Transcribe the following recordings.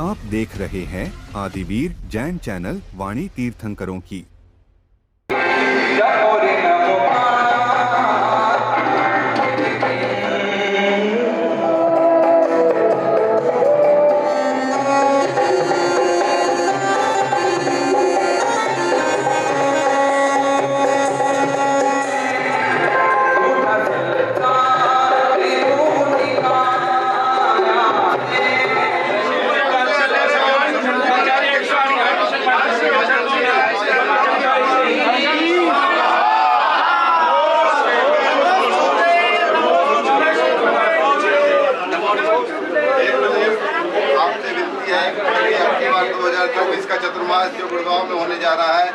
आप देख रहे हैं आदिवीर जैन चैनल वाणी तीर्थंकरों की। का चतुर्मास जो गुड़गांव में होने जा रहा है,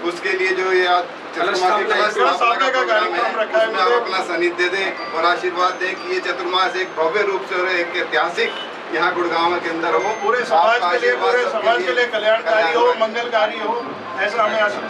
उसके लिए जो ये चतुर्मास उसमें आप अपना सानिध्य दें और आशीर्वाद दें कि ये चतुर्मास एक भव्य रूप से और एक ऐतिहासिक यहाँ गुड़गांव के अंदर हो, पूरे समाज के लिए कल्याणकारी हो, मंगलकारी हो, ऐसा हमें आशीर्वाद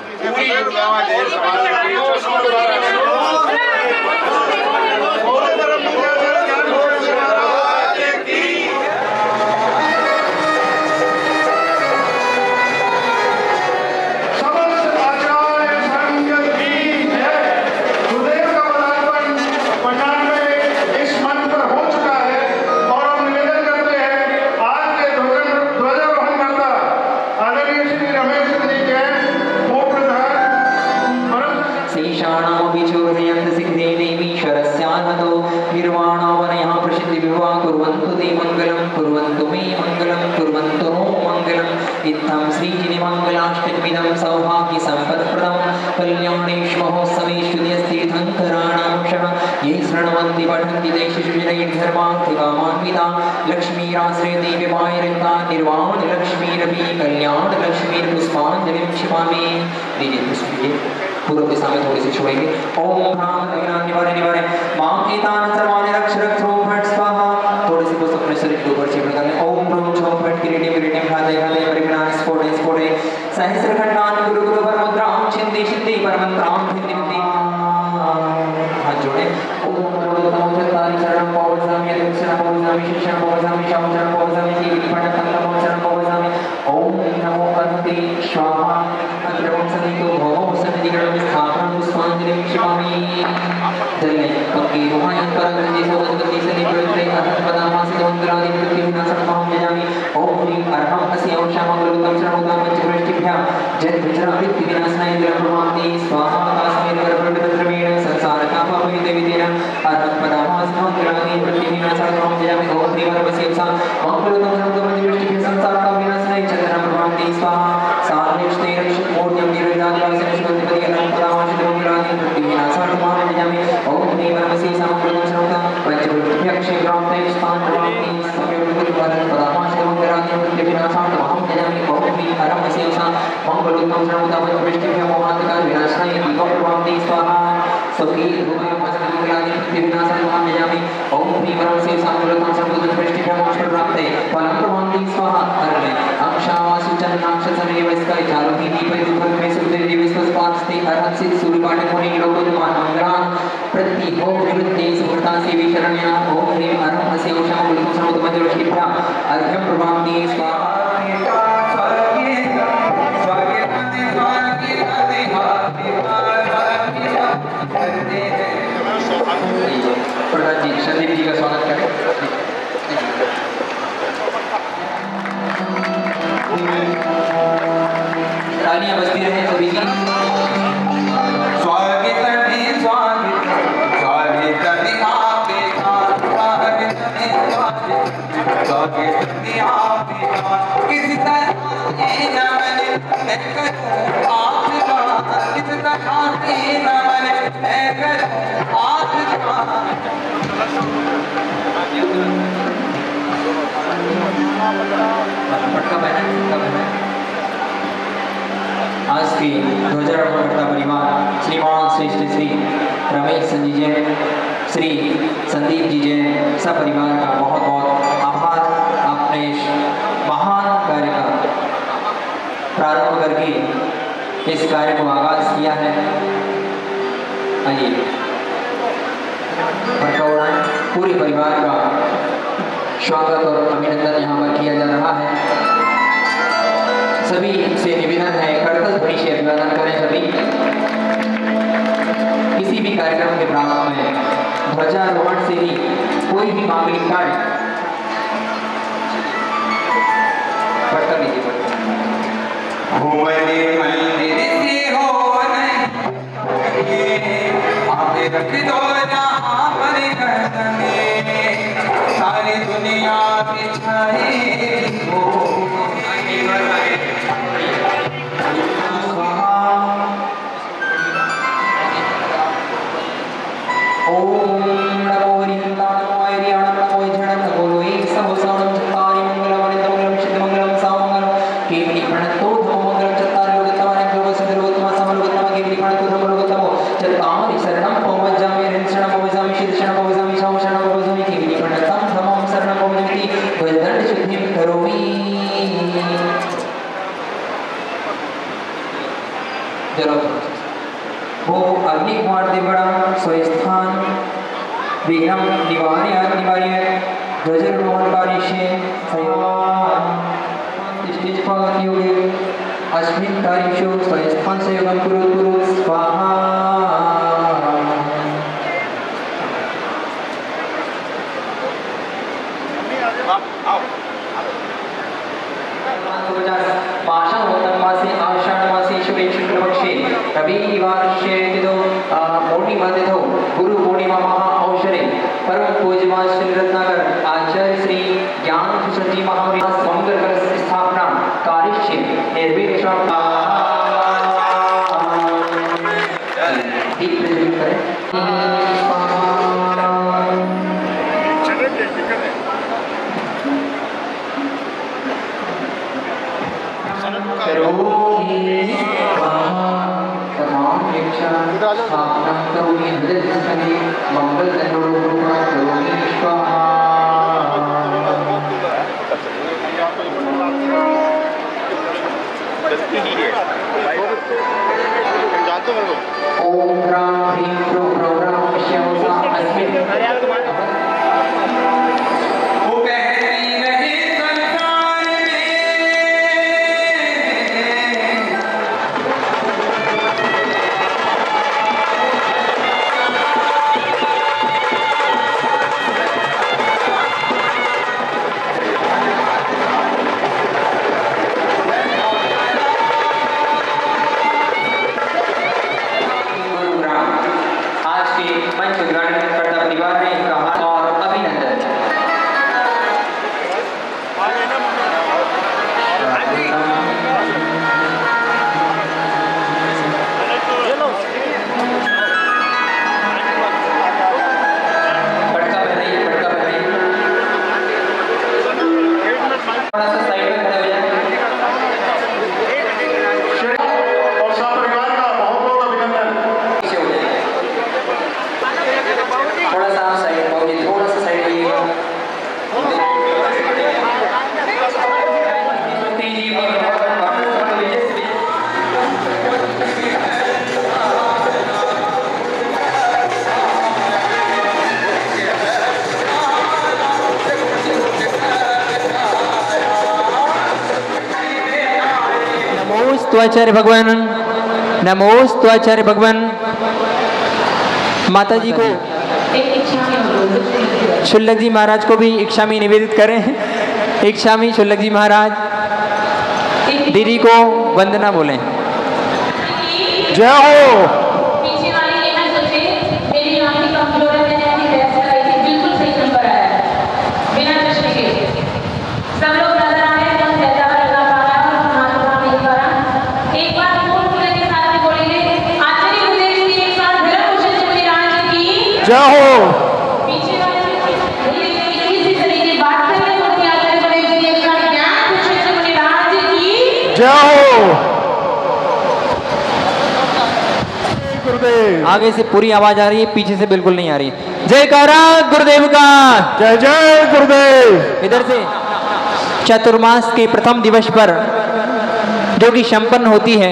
इत्थं श्रीजिनिमङ्गलाष्टकमिदं सौभाग्य सम्पत्प्रदं कल्याणेश महोत्सवेष्वतीर्थङ्कराणां ये शृण्वन्ति पठन्ति देशेषु जनैर्धर्मार्थिकामान्विता लक्ष्मीराश्रयते विवाहरन्ता निर्वाणलक्ष्मीरपि कल्याणलक्ष्मीर्पुष्पाञ्जलिं क्षिपामि। दीजिए पुष्प पूर्व दिशा में थोड़ी सी छोड़ेंगे। ओम ह्रां निवारे निवारे मां एतान सर्वाणि रक्ष रक्षो फट स्वाहा। थोड़ी सी पुष्प अपने शरीर के ऊपर चिपका लें। ओम ह्रां छो फट किरीटिम किरीटिम भाते भाते परिज्ञान स्फोटे स्फोटे सहस्रखंडान गुरु गुरु परमुद्रां छिंदि छिंदि परमंत्रां भिन्नि भिन्नि। हाथ जोड़े। ओम नमो चत्तारि चरणं पवसामि दक्षिणं पवसामि शिष्यं पवसामि शावचरणं पवसामि कीर्तिपठं तन्त्रं पवसामि। ओम नमो अग्नि स्वाहा अग्रवं सनितो भवो सन्निधिगणं स्थापनं पुष्पाञ्जलिं क्षिपामि। जले पक्की रुहायं परगति सोदगति सनिप्रते अहत्पदामासि मंगलादि मृत्युविनाशनमहं यजामि। ओम ह्रीं अर्हं अस्य औषधमङ्गलुतं शरणुदां पञ्चवृष्टिभ्यां जन्मजरामृत्युविनाशाय विलम्बमान्ति स्वाहा। तस्मै गर्भप्रमेण संसारतापविदेवितेन अहत्पदामासि मंगलादि मृत्युविनाशनमहं यजामि। ओम ह्रीं वरवस्यंसा मंगलुतं शरणुदां पञ्चवृष्टिभ्यां संसारतापविनाशाय चन्द्रप्रभान्ति स्वाहा। सार्वनिष्ठे रक्षमूर्तिं निरञ्जनादिवासिनश्वन्तिपति अनन्तपदामासि मंगलादि मृत्युविनाशनमहं यजामि। ओम ह्रीं वरवस्यंसा मंगलुतं शरणुदां पञ्चवृष्टिभ्यां क्षेत्रान्ते स्थानप्रभान्ति पदामासि मंगलादि मृत्युविनाशनमहं यजामि। ओम ह्रीं वरवस्यंसा मंगलुतं शरणुदां पञ्चवृष्टिभ्यां मोहान्तकाविनाशाय दीपप्रभान्ति स्वाहा। सुखी मंगलादि मृत्युविनाशनमहं यजामि। ओम ह्रीं वरवस्यंसा मंगलुतं शरणुदां पञ्चवृष्टिभ्यां मोक्षप्राप्ते फलप्रभान्ति स्वाहा। अर्णे अक्षावासु चन्नाक्षसमेव स्काय चारुहि दीपे दुर्भे सुदेवी विश्वस्पास्ति अर्हसि सूर्यपाठे मुनि लोकोदमान मंगलान् प्रति हो निवृत्ति सुहृता सेवी शरण्या। ओम ह्रीं अर्हं अस्य औषधं गुरुं समुद्र मध्यवृष्टिभ्यां अर्घ्यं प्रभान्ति स्वाहा। प्रधान जी संदीप जी का स्वागत करें। तालियां बजती रहे सभी की। स्वागत है स्वागत स्वागत है आपका स्वागत है स्वागत है आपका। किस तरह ये न बने मैं करूं आपका, किस तरह ये न बने मैं करूं आपका। पटका पहना आज की ध्वजारोहण करता परिवार श्रीमान श्रेष्ठ श्री रमेश संजी जैन, श्री संदीप जी जैन सब परिवार का बहुत बहुत आभार। आपने महान कार्य का प्रारंभ करके इस कार्य को आगाज किया है। आइए पूरे परिवार का स्वागत और अभिनंदन यहाँ पर किया जा रहा है। कार्यक्रम के प्रारंभ में ध्वजारोहण से ही कोई भी मांगलिक कार्य बढ़ता लीजिए रख दो जहाँ पर सारी दुनिया बिछाए हो। ओम नमो हरिहंताय नमो हरियाणा नमो झण नमो लोई सहस्रम चत्तारि मंगलम अनितमंगलम सिद्धमंगलम सामंगलम केवली प्रणतो धमो मंगलम चत्तारि लोकतमाने लोक सिद्धलोकतम समलोकतम केवली प्रणतो धमो लोकतमो चत्तारि शरणं पवज्जामि ऋषणं पवजामि सिद्धशरणं पवजामि शामशरणं पवजामि केवली प्रणतं धमं शरणं पवजामि द्वैदंड शुद्धिं करोमि। चलो वो अग्नि कुमार देवड़ा स्वस्थान विघ्न निवार्य ध्वजारोहणकारी योगे अस्मिन् कार्येषु स्वस्थान सेवकं कुरु स्वाहा। मासे आषाढ़ मासे शुक्लपक्षे रविवारस्य तिथौ पूर्णिमातिथौ गुरु पूर्णिमा महा अवसरे परम पूज्यमान श्री रत्नाकर आचार्य श्री ज्ञान भूषण जी महाराज मंगल कलश स्थापना कार्यस्य निर्विघ्न दीप प्रज्वलित करें। मंगल ओम ह्रां ह्रीं ह्रूं ह्रौं श्यौसा अस्मिन् नमोस्तुआचार्य भगवान, नमोस्तुआचार्य भगवान। माता जी को शुल्लक जी महाराज को भी इक्षामी निवेदित करें। इक्षामी शुल्लक जी महाराज दीदी को वंदना बोलें। जय हो। जय हो। जय हो। गुरुदेव। आगे से पूरी आवाज आ रही है, पीछे से बिल्कुल नहीं आ रही है। जयकारा गुरुदेव का। जय जय गुरुदेव। इधर से चतुर्मास के प्रथम दिवस पर जो कि संपन्न होती है,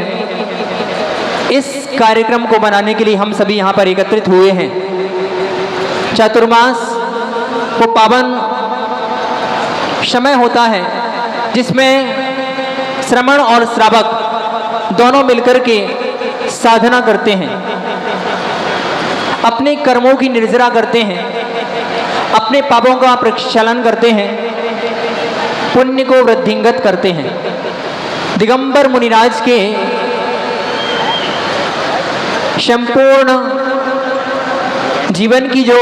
इस कार्यक्रम को मनाने के लिए हम सभी यहाँ पर एकत्रित हुए हैं। चतुर्मास वो पावन समय होता है जिसमें श्रमण और श्रावक दोनों मिलकर के साधना करते हैं। अपने कर्मों की निर्जरा करते हैं, अपने पापों का प्रक्षालन करते हैं, पुण्य को वृद्धिंगत करते हैं। दिगंबर मुनिराज के संपूर्ण जीवन की जो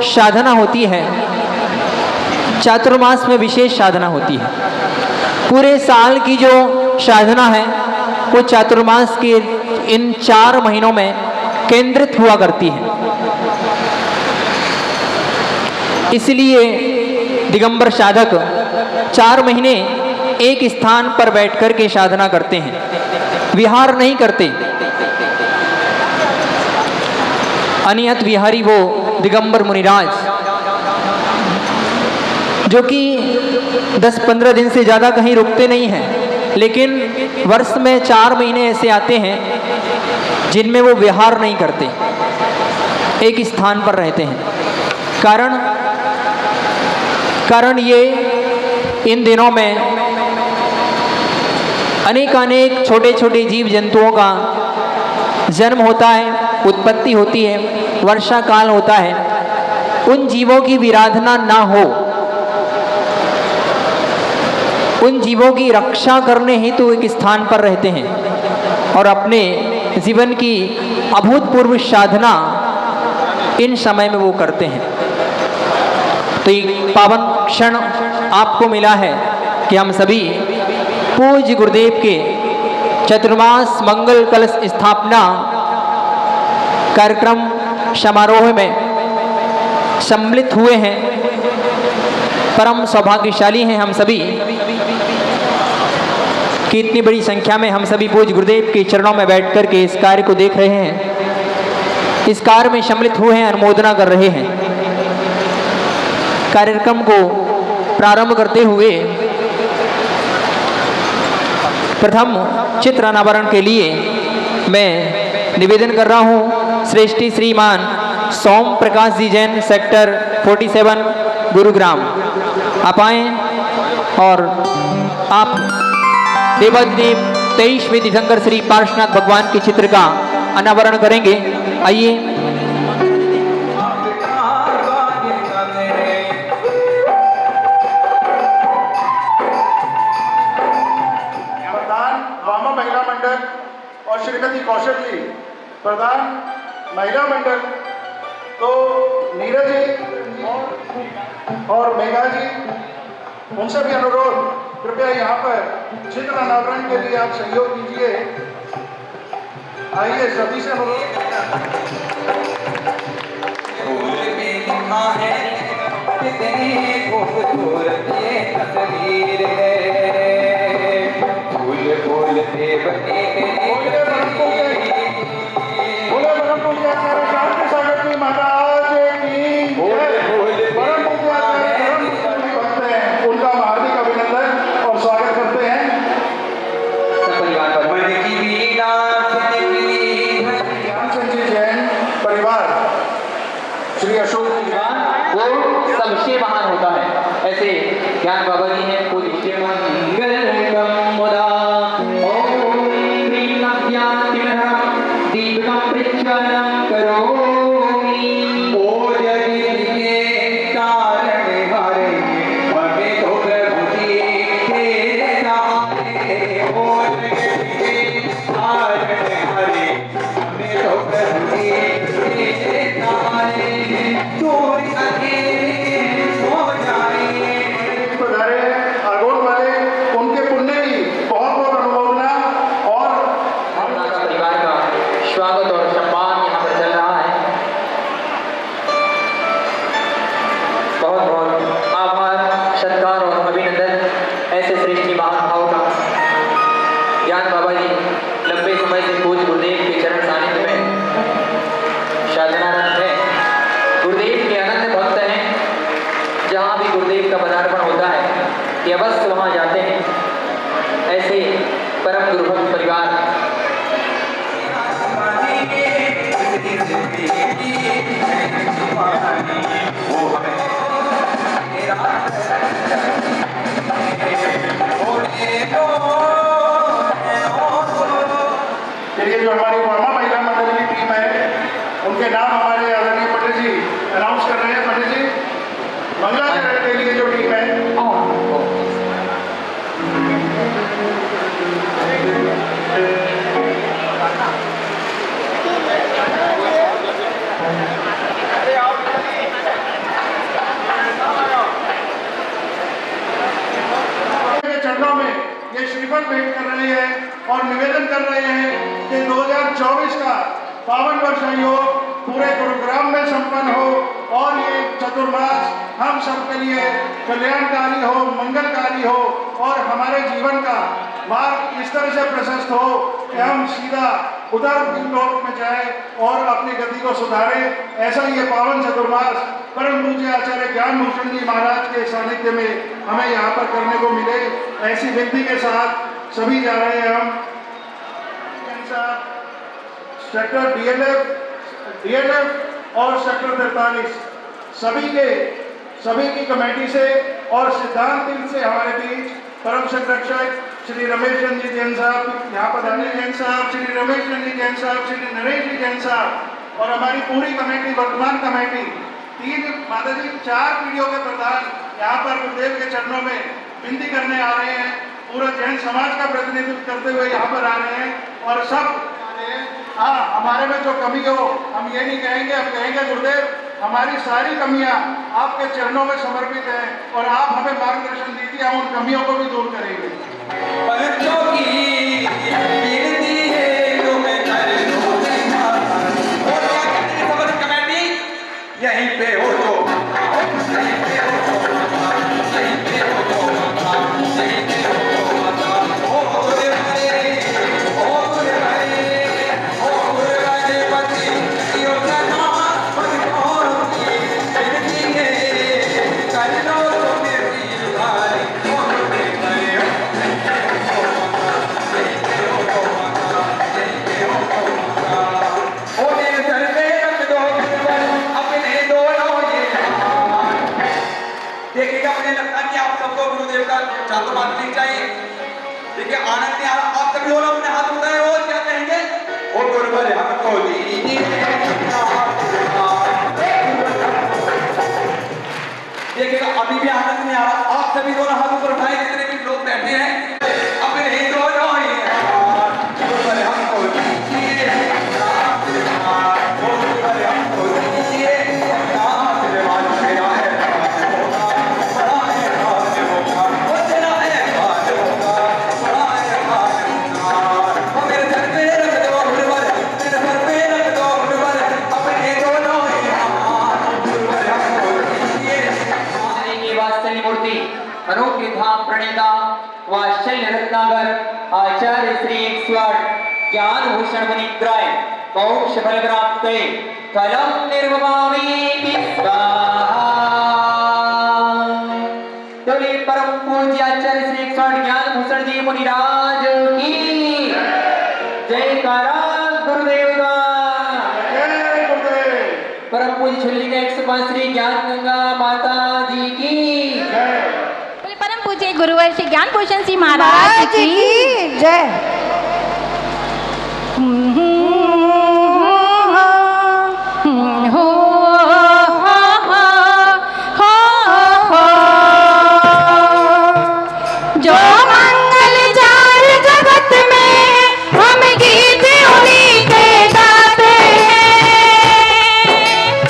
साधना होती है, चातुर्मास में विशेष साधना होती है। पूरे साल की जो साधना है वो चातुर्मास के इन 4 महीनों में केंद्रित हुआ करती है। इसलिए दिगंबर साधक 4 महीने एक स्थान पर बैठकर के साधना करते हैं, विहार नहीं करते। अनियत विहारी वो दिगंबर मुनिराज, जो कि 10-15 दिन से ज़्यादा कहीं रुकते नहीं हैं, लेकिन वर्ष में 4 महीने ऐसे आते हैं जिनमें वो विहार नहीं करते, एक स्थान पर रहते हैं। कारण ये इन दिनों में अनेक छोटे छोटे जीव जंतुओं का जन्म होता है, उत्पत्ति होती है, वर्षा काल होता है। उन जीवों की विराधना ना हो, उन जीवों की रक्षा करने हेतु एक स्थान पर रहते हैं और अपने जीवन की अभूतपूर्व साधना इन समय में वो करते हैं। तो एक पावन क्षण आपको मिला है कि हम सभी पूज्य गुरुदेव के चतुर्मास मंगल कलश स्थापना कार्यक्रम समारोह में सम्मिलित हुए हैं। परम सौभाग्यशाली हैं हम सभी कि इतनी बड़ी संख्या में हम सभी पूज्य गुरुदेव के चरणों में बैठकर के इस कार्य को देख रहे हैं, इस कार्य में सम्मिलित हुए हैं, अनुमोदना कर रहे हैं। कार्यक्रम को प्रारंभ करते हुए प्रथम चित्र अनावरण के लिए मैं निवेदन कर रहा हूँ श्रेष्ठी श्रीमान सोम प्रकाश जी जैन, सेक्टर 47, गुरुग्राम। आप आए और आप देवादिदेव 23वें तीर्थंकर श्री पार्श्वनाथ भगवान के चित्र का अनावरण करेंगे। आइए। प्रधान वामा महिला मंडल और श्रीमती कौशल जी प्रधान महिला मंडल, तो नीरज जी और मेघा जी, उनसे भी अनुरोध, कृपया यहाँ पर चित्र अनावरण के लिए आप सहयोग कीजिए। आइए, सभी से अनुरोध। फूल पे लिखा है कितनी खूबसूरत ये तस्वीर है, फूल फूल पे बने बोले परम पूज्य आचार्य शांति सागर जी महाराज की जय। परम पूज्य आचार्य धर्म जी भक्त हैं, उनका हम हार्दिक अभिनंदन और स्वागत करते हैं। सब परिवार पर मन की वीणा से निकली है। ज्ञानचंद जी जैन परिवार, श्री अशोक जी वो सबसे महान होता है। ऐसे ज्ञान बाबा जी हैं, पूज्य मंगलम मुदा ओम ह्रीं नव्यातिमहं दीपकं प्रज्वलं करोमि। ओ जगत के कारण हरे हमें तो प्रभु जी तेरे सहारे, ओ जगत के कारण हरे हमें तो प्रभु जी तेरे सहारे, दूर अंधेरे हो जाए। पधारे आगोन वाले, उनके पुण्य की बहुत बहुत अनुमोदना और का परिवार का स्वागत और सम्मान यहाँ पर चल रहा है। बहुत बहुत आभार, सत्कार और अभिनंदन ऐसे श्रेष्ठी महानुभाव का। ज्ञान बाबा जी लंबे समय से पूज्य गुरुदेव के चरण सानिध्य में साधनारत हैं, गुरुदेव के अनंत भक्त हैं। जहाँ भी गुरुदेव का पदार्पण होता है कि अवश्य वहाँ जाते हैं। ऐसे परम गुरुभक्त परिवार ये जो हमारी वर्मा महिला मंडल की टीम है, उनके नाम हमारे श्रीफल भेंट कर रहे हैं और निवेदन कर रहे हैं कि 2024 का पावन वर्ष योग पूरे गुरुग्राम में संपन्न हो और ये चतुर्मास हम सबके लिए कल्याणकारी हो, मंगलकारी हो और हमारे जीवन का मार्ग इस तरह से प्रशस्त हो कि हम सीधा उधर लोक में जाए और अपनी गति को सुधारे। ऐसा ये पावन चतुर्मास परम पूज्य आचार्य ज्ञान भूषण जी महाराज के सानिध्य में हमें यहाँ पर करने को मिले, ऐसी विनती के साथ सभी जा रहे हैं हम। सेक्टर डीएलएफ और सेक्टर 43 सभी की कमेटी से और सिद्धांत टीम से हमारे बीच परम संरक्षक श्री रमेश चंद्र जी जैन साहब, यहाँ पर अनिल जैन साहब, श्री रमेश चंद्र जी जैन साहब, श्री नरेश जी जैन साहब और हमारी पूरी कमेटी, वर्तमान कमेटी 4 पीढ़ियों के प्रधान यहाँ पर गुरुदेव के चरणों में विनती करने आ रहे हैं। पूरा जैन समाज का प्रतिनिधित्व करते हुए यहाँ पर आ रहे हैं और सब हाँ, हमारे में जो कमी हो हम ये नहीं कहेंगे, हम कहेंगे गुरुदेव हमारी सारी कमियां आपके चरणों में समर्पित हैं और आप हमें मार्गदर्शन दीजिए, हम उन कमियों को भी दूर करेंगे। बच्चों की गिनती है जो मैं कर लूं और क्या कहते हैं समझ कमेटी यहीं पे हो तो यहीं पे हो तो यहीं पे हो तो यहीं पे हो तो ओ गुरु भाई ओ गुरु भाई ओ गुरु भाई पति यो जना पर की गिनती है कर लो तो मेरी भाई ओ गुरु भाई देखिएगा, मुझे लगता है कि आप सबको गुरुदेव का चांदो माननी चाहिए। देखिए आनंद ने आप सभी लोग अपने हाथ उठाए और क्या कहेंगे, ओ गुरुवर हमको दीजिए। देखिएगा अभी भी आनंद नहीं आ रहा, आप सभी दोनों हाथ ऊपर उठाए जितने भी लोग बैठे हैं अपने दोनों ही गुरुवर हमको दीजिए, ओ गुरुवर हमको दीजिए। अनोखी धाम प्रणेता वात्सल्य रत्नागर आचार्य श्री 108 ज्ञान भूषण मुनिग्राय मोक्ष फल प्राप्त फलम निर्वमामि स्वाहा। बोले परम पूज्य आचार्य श्री 108 ज्ञान भूषण जी मुनिराज की जयकारा गुरुदेव का। परम पूज्य छुल्ली का 105 श्री ज्ञान गंगा माता जी की। परम पूज्य गुरुवर श्री ज्ञान भूषण जी महाराज की जय। जो मंगल जार जगत में हम गीत उन्हीं के गाते हैं,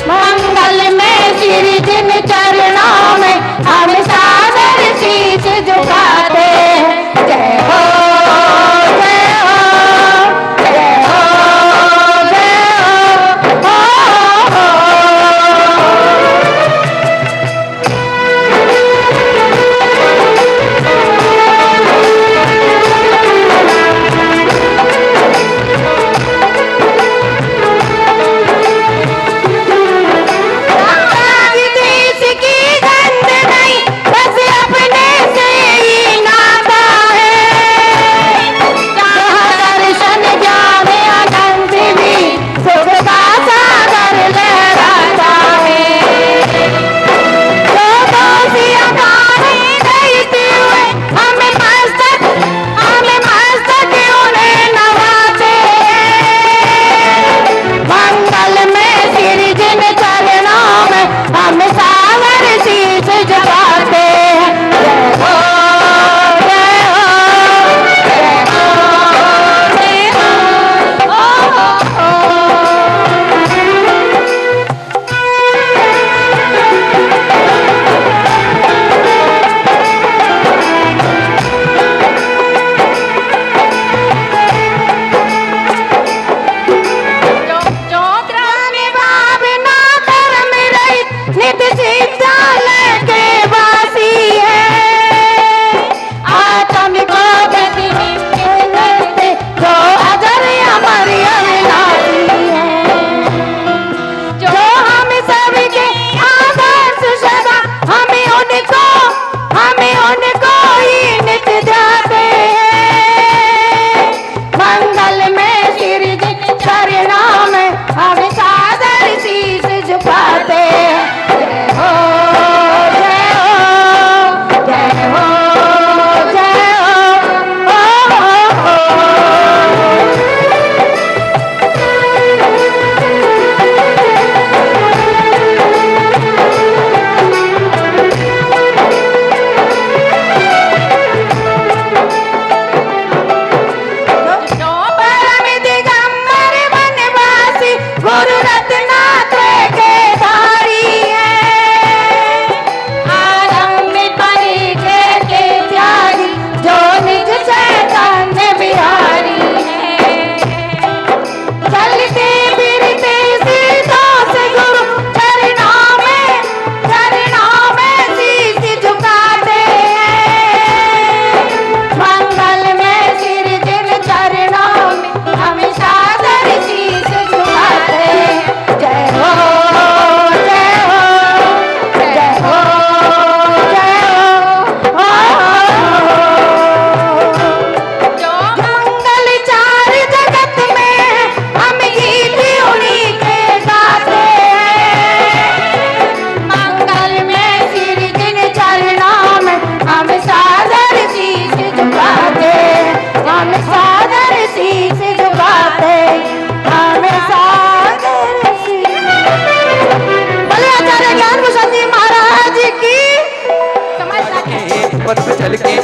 मंगल में श्री जिन चरणों में हम सादर शीश झुकाते हैं। जय हो जय हो जय हो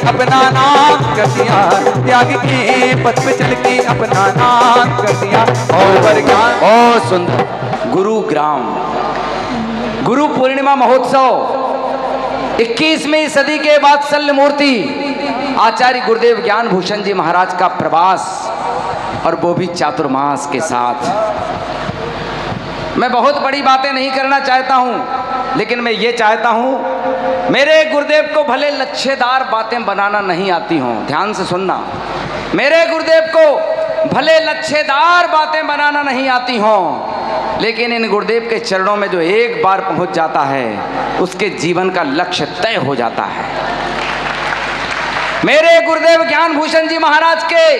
अपना नाम कर दिया, त्याग के पथ पे चल के अपना नाम कर दिया। और ज्ञान बहुत सुंदर। गुरुग्राम गुरु पूर्णिमा महोत्सव 21वीं सदी के वात्सल्य मूर्ति आचार्य गुरुदेव ज्ञान भूषण जी महाराज का प्रवास, और वो भी चातुर्मास के साथ। मैं बहुत बड़ी बातें नहीं करना चाहता हूं, लेकिन मैं ये चाहता हूं, मेरे गुरुदेव को भले लच्छेदार बातें बनाना नहीं आती हों, ध्यान से सुनना, मेरे गुरुदेव को भले लच्छेदार बातें बनाना नहीं आती हों, लेकिन इन गुरुदेव के चरणों में जो एक बार पहुंच जाता है उसके जीवन का लक्ष्य तय हो जाता है। मेरे गुरुदेव ज्ञान भूषण जी महाराज के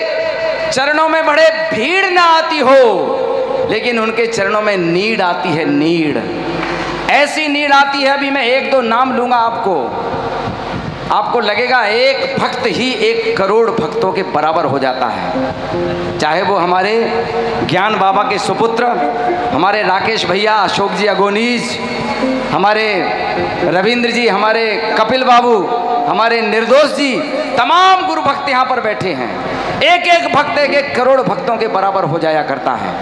चरणों में बड़े भीड़ ना आती हो, लेकिन उनके चरणों में नीड आती है, नीड, ऐसी नीड आती है। अभी मैं एक दो नाम लूंगा आपको लगेगा एक भक्त ही 1 करोड़ भक्तों के बराबर हो जाता है। चाहे वो हमारे ज्ञान बाबा के सुपुत्र हमारे राकेश भैया, अशोक जी अगोनीज, हमारे रविंद्र जी, हमारे कपिल बाबू, हमारे निर्दोष जी, तमाम गुरु भक्त यहाँ पर बैठे हैं। एक एक भक्त 1 करोड़ भक्तों के बराबर हो जाया करता है।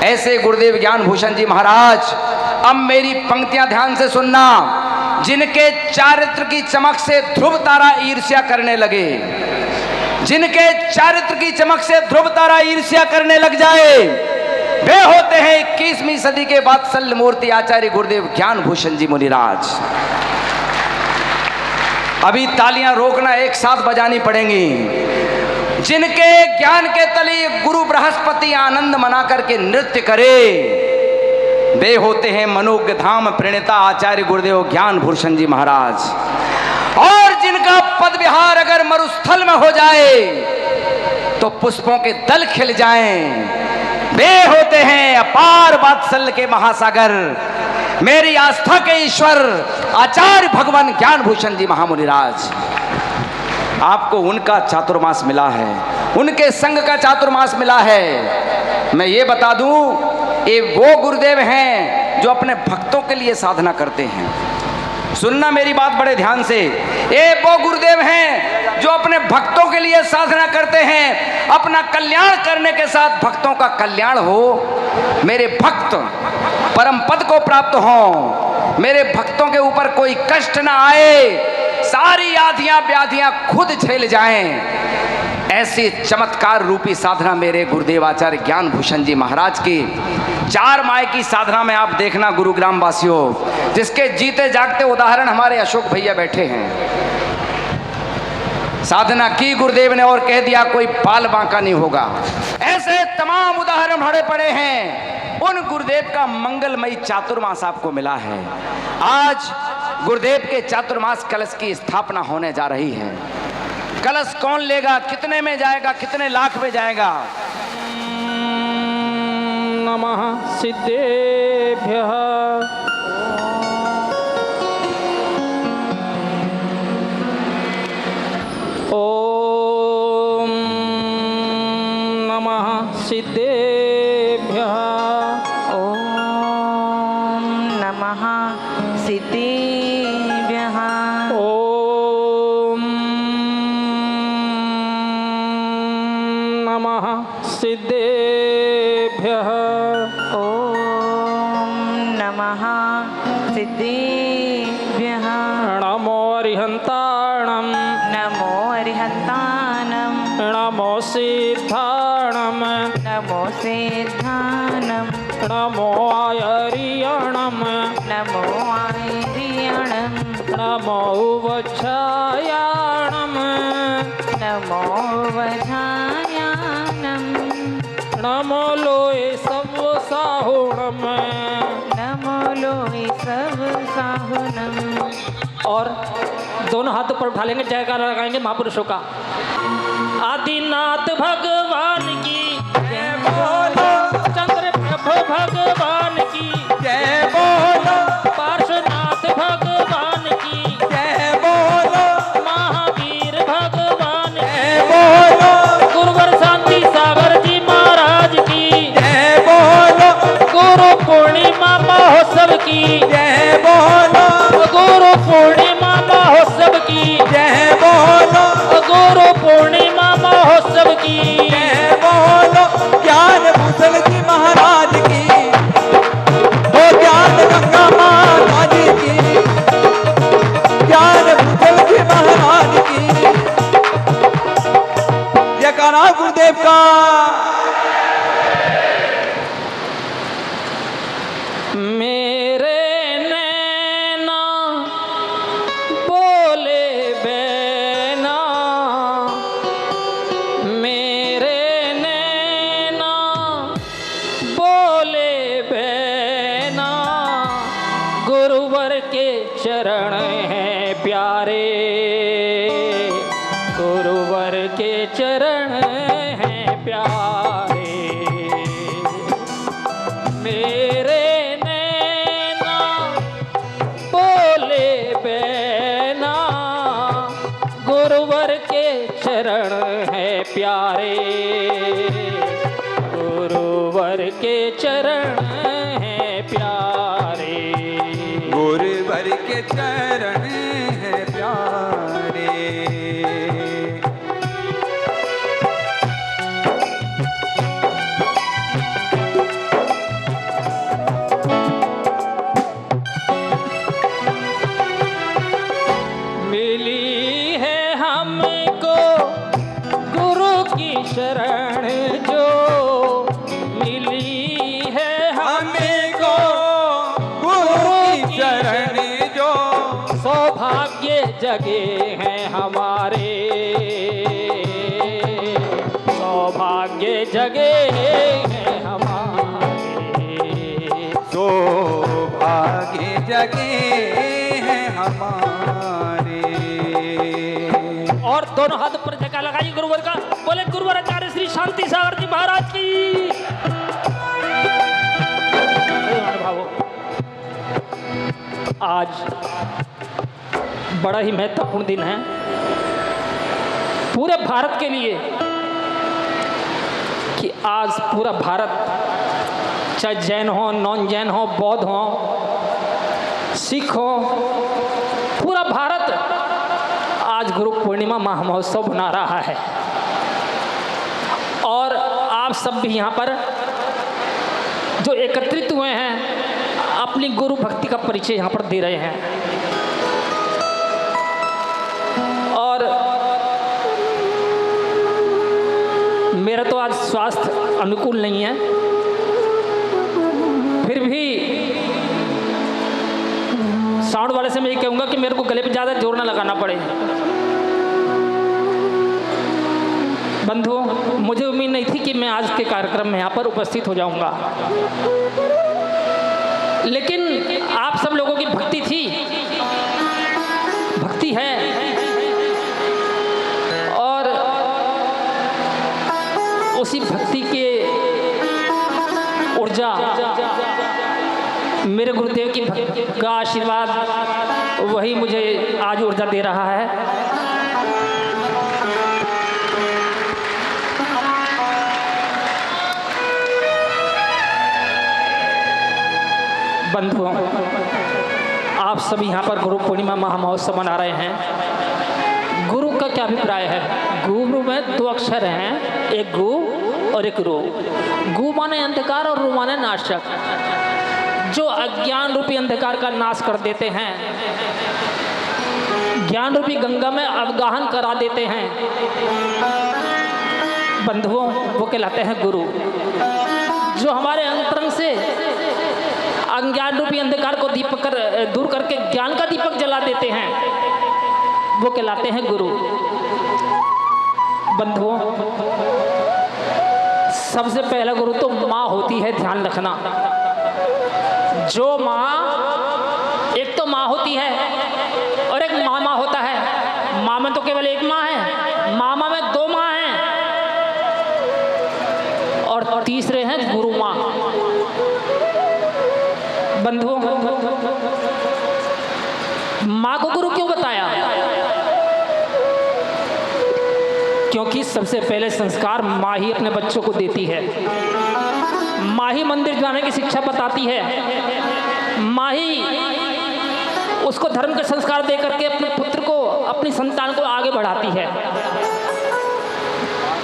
ऐसे गुरुदेव ज्ञान भूषण जी महाराज, अब मेरी पंक्तियां ध्यान से सुनना, जिनके चारित्र की चमक से ध्रुव तारा ईर्ष्या करने लगे, जिनके चारित्र की चमक से ध्रुव तारा ईर्ष्या करने लग जाए, वे होते हैं 21वीं सदी के वात्सल्य मूर्ति आचार्य गुरुदेव ज्ञान भूषण जी मुनिराज। अभी तालियां रोकना, एक साथ बजानी पड़ेंगी। जिनके ज्ञान के तले गुरु बृहस्पति आनंद मना करके नृत्य करे, वे होते हैं मनोज्ञ धाम प्रणेता आचार्य गुरुदेव ज्ञान भूषण जी महाराज। और जिनका पद विहार अगर मरुस्थल में हो जाए तो पुष्पों के दल खिल जाएं, वे होते हैं अपार वात्सल्य के महासागर, मेरी आस्था के ईश्वर आचार्य भगवान ज्ञान भूषण जी महामुनिराज। आपको उनका चातुर्मास मिला है, उनके संग का चातुर्मास मिला है। मैं ये बता दूं, ये वो गुरुदेव हैं जो अपने भक्तों के लिए साधना करते हैं। सुनना मेरी बात बड़े ध्यान से, ये वो गुरुदेव हैं जो अपने भक्तों के लिए साधना करते हैं, अपना कल्याण करने के साथ भक्तों का कल्याण हो, मेरे भक्त परम पद को प्राप्त हों, मेरे भक्तों के ऊपर कोई कष्ट ना आए, सारी आधियां व्याधियां खुद झेल जाएं। ऐसी चमत्कार रूपी साधना मेरे गुरुदेव आचार्य ज्ञान भूषण जी महाराज की 4 माह की साधना में आप देखना गुरुग्राम वासियों, जिसके जीते जागते उदाहरण हमारे अशोक भैया बैठे हैं। साधना की गुरुदेव ने और कह दिया कोई पाल बांका नहीं होगा। ऐसे तमाम उदाहरण भरे पड़े हैं। उन गुरुदेव का मंगलमयी चातुर्मास आपको मिला है। आज गुरुदेव के चातुर्मास कलश की स्थापना होने जा रही है। कलश कौन लेगा, कितने में जाएगा, कितने लाख में जाएगा? नमः सिद्धेभ्यः ओम नमः सिद्धेभ्यः ओम नमः सिद्धेभ्यः ओम नमः सिद्धेभ्यः ओम नमः सिद्धेभ्यः नमो अरिहन्ताणं नमो अरिहन्तानं नमो सिद्धाणं नमो सिद्धानं नमो आयर्यणं नमो आयर्यणं नमो वच्छायाणं नमो वधायानं नमो लोये सब साहुणं नमो लोहि सब साहुनं। और दोनों हाथ ऊपर उठा लेंगे, जयकारा लगाएंगे महापुरुषों का। आदिनाथ भगवान की जय बोलो, चंद्र प्रभु भगवान की जय बोलो, पार्श्वनाथ भगवान की जय बोलो, महावीर भगवान जय बोलो, गुरुवर शांति सागर जी महाराज की जय बोलो, गुरु पूर्णिमा महोत्सव की जय बोलो, गुरु पूर्णिमा महोत्सव की जय बोलो, जयकारा गुरुदेव का। मेरे नैना बोले बैना, मेरे नैना बोले बैना, गुरुवर के चरण हैं प्यारे, गुरुवर के चरण हैं प्यारे। मेरे नैना बोले बैना, गुरुवर के चरण हैं प्यारे, गुरुवर के चरण हैं प्यारे, गुरुवर के चरण हैं प्यारे। मिली है हमको गुरु की शरण जो, मिली है हमको गुरु की शरण जो, सौभाग्य जगे हैं हमारे, सौभाग्य जगे हैं हमारे, सौभाग्य जगे हैं हमारे। और दोनों हाथ पर जगह लगाइए गुरुवर का, बोले गुरुवर आचार्य श्री शांति सागर जी महाराज की। भावो, आज बड़ा ही महत्वपूर्ण दिन है पूरे भारत के लिए, कि आज पूरा भारत, चाहे जैन हो, नॉन जैन हो, बौद्ध हो, सिख हो, पूरा भारत आज गुरु पूर्णिमा महामहोत्सव मना रहा है। और आप सब भी यहाँ पर जो एकत्रित हुए हैं, अपनी गुरु भक्ति का परिचय यहाँ पर दे रहे हैं। और मेरा तो आज स्वास्थ्य अनुकूल नहीं है, फिर भी साउंड वाले से मैं ये कहूँगा कि मेरे को गले पे ज़्यादा जोर ना लगाना पड़े। बंधुओं, मुझे उम्मीद नहीं थी कि मैं आज के कार्यक्रम में यहाँ पर उपस्थित हो जाऊँगा, लेकिन आप सब लोगों की भक्ति थी, भक्ति है, और उसी भक्ति के ऊर्जा, मेरे गुरुदेव की भक्ति का आशीर्वाद, वही मुझे आज ऊर्जा दे रहा है। बंधुओं, आप सभी यहाँ पर गुरु पूर्णिमा महामहोत्सव मना रहे हैं। गुरु का क्या अभिप्राय है? गुरु में दो अक्षर हैं, एक गु और एक रू। गु माने अंधकार और रू माने नाशक, जो अज्ञान रूपी अंधकार का नाश कर देते हैं, ज्ञान रूपी गंगा में अवगाहन करा देते हैं। बंधुओं, वो कहलाते हैं गुरु। जो हमारे अंतरंग से अज्ञान रूपी अंधकार को दीपक दूर करके ज्ञान का दीपक जला देते हैं, वो कहलाते हैं गुरु। बंधुओं, सबसे पहला गुरु तो माँ होती है, ध्यान रखना। जो माँ, एक तो माँ होती है और एक मामा होता है। माँ में तो केवल एक माँ है, मामा में दो माँ हैं, और तीसरे हैं गुरु माँ। बंधुओं, माँ को गुरु क्यों बताया? क्योंकि सबसे पहले संस्कार माँ ही अपने बच्चों को देती है। माँ ही मंदिर जाने की शिक्षा बताती है। माँ ही उसको धर्म के संस्कार दे करके अपने पुत्र को, अपनी संतान को आगे बढ़ाती है।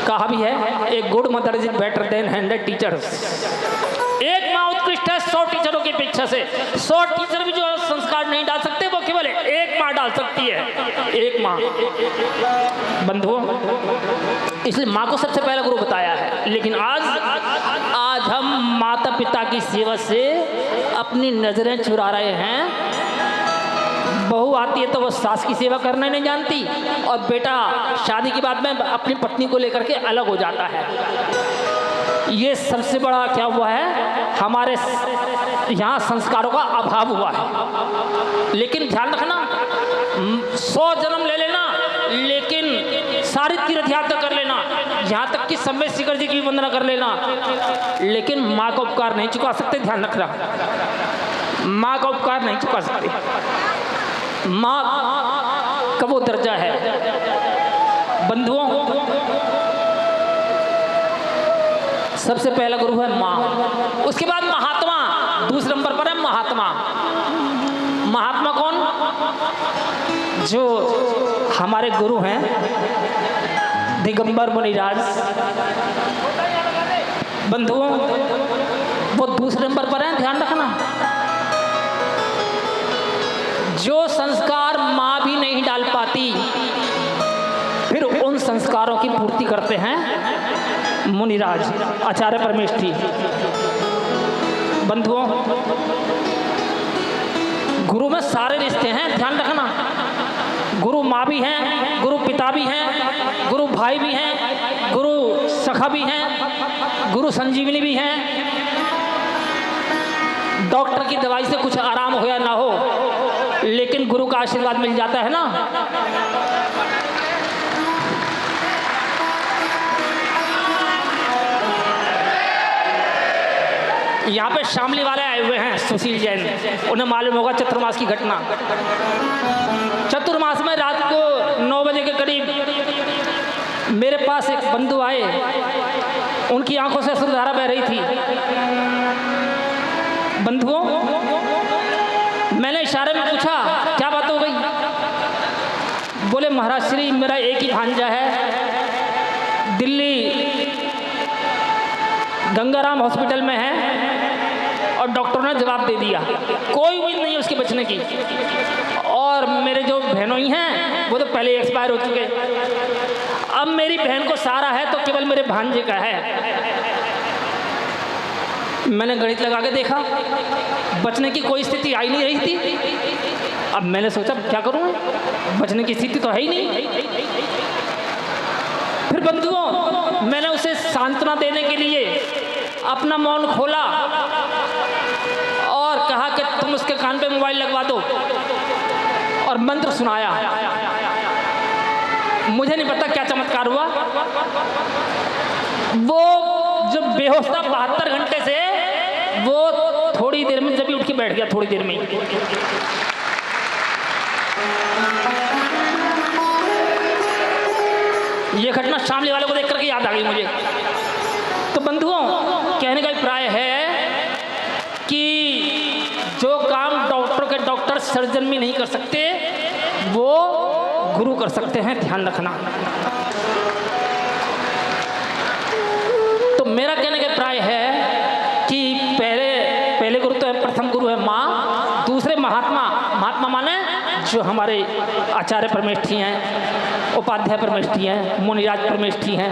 कहा भी है, a good mother is better than 100 teachers. एक माँ उत्कृष्ट है 100 टीचरों की अपेक्षा से। 100 टीचर भी जो संस्कार नहीं डाल सकते, वो केवल एक माँ डाल सकती है, एक माँ। बंधुओं, इसलिए माँ को सबसे पहला गुरु बताया है। लेकिन आज हम माता पिता की सेवा से अपनी नजरें चुरा रहे हैं। बहू आती है तो वो सास की सेवा करना नहीं जानती, और बेटा शादी के बाद में अपनी पत्नी को लेकर के अलग हो जाता है। ये सबसे बड़ा क्या हुआ है, हमारे यहाँ संस्कारों का अभाव हुआ है। लेकिन ध्यान रखना, 100 जन्म ले लेना, लेकिन सारी तीर्थ यात्रा कर लेना, यहाँ तक कि समय शिखर जी की भी वंदना कर लेना, लेकिन माँ का उपकार नहीं चुका सकते। ध्यान रखना, माँ का उपकार नहीं चुका सकते। माँ का वो दर्जा है। बंधुओं, सबसे पहला गुरु है माँ, उसके बाद महात्मा, दूसरे नंबर पर है महात्मा। महात्मा कौन? जो हमारे गुरु हैं दिगंबर मुनिराज। बंधुओं, वो दूसरे नंबर पर हैं। ध्यान रखना, जो संस्कार माँ भी नहीं डाल पाती, फिर उन संस्कारों की पूर्ति करते हैं मुनिराज, आचार्य परमेष्ठी। बंधुओं, गुरु में सारे रिश्ते हैं। ध्यान रखना, गुरु माँ भी हैं, गुरु पिता भी हैं, गुरु भाई भी हैं, गुरु सखा भी हैं, गुरु संजीवनी भी हैं। डॉक्टर की दवाई से कुछ आराम हो या ना हो, लेकिन गुरु का आशीर्वाद मिल जाता है ना। यहाँ पे शामली वाले आए हुए हैं, सुशील जैन, उन्हें मालूम होगा चतुर्मास की घटना। चतुर्मास में रात को 9 बजे के करीब मेरे पास एक बंधु आए, उनकी आंखों से अश्रुधारा बह रही थी। बंधुओं, मैंने इशारे में पूछा क्या बात हो गई? बोले महाराज श्री, मेरा एक ही भांजा है, दिल्ली गंगाराम हॉस्पिटल में है, और डॉक्टर ने जवाब दे दिया, कोई उम्मीद नहीं है उसके बचने की। और मेरे जो बहनोई हैं वो तो पहले एक्सपायर हो चुके। अब मेरी बहन को सहारा है तो केवल मेरे भांजे का है। मैंने गणित लगा के देखा, बचने की कोई स्थिति आई नहीं रही थी। अब मैंने सोचा क्या करूँ, बचने की स्थिति तो है ही नहीं। फिर बंधुओं, मैंने उसे सांत्वना देने के लिए अपना मौन खोला और कहा कि तुम उसके कान पे मोबाइल लगवा दो, और मंत्र सुनाया। मुझे नहीं पता क्या चमत्कार हुआ, वो जो बेहोश था 72 घंटे से, वो थोड़ी देर में जब भी उठ के बैठ गया, थोड़ी देर में। ये घटना शामली वाले को देख करके याद आ गई मुझे। तो बंधुओं, कहने का अभिप्राय है कि जो काम डॉक्टर सर्जन भी नहीं कर सकते, वो गुरु कर सकते हैं। ध्यान रखना। तो मेरा कहने का अभिप्राय है कि पहले गुरु तो है, प्रथम गुरु है माँ, दूसरे महात्मा। महात्मा माने जो हमारे आचार्य परमेष्ठी हैं, उपाध्याय परमेष्ठी हैं, मुनिराज परमेष्ठी हैं,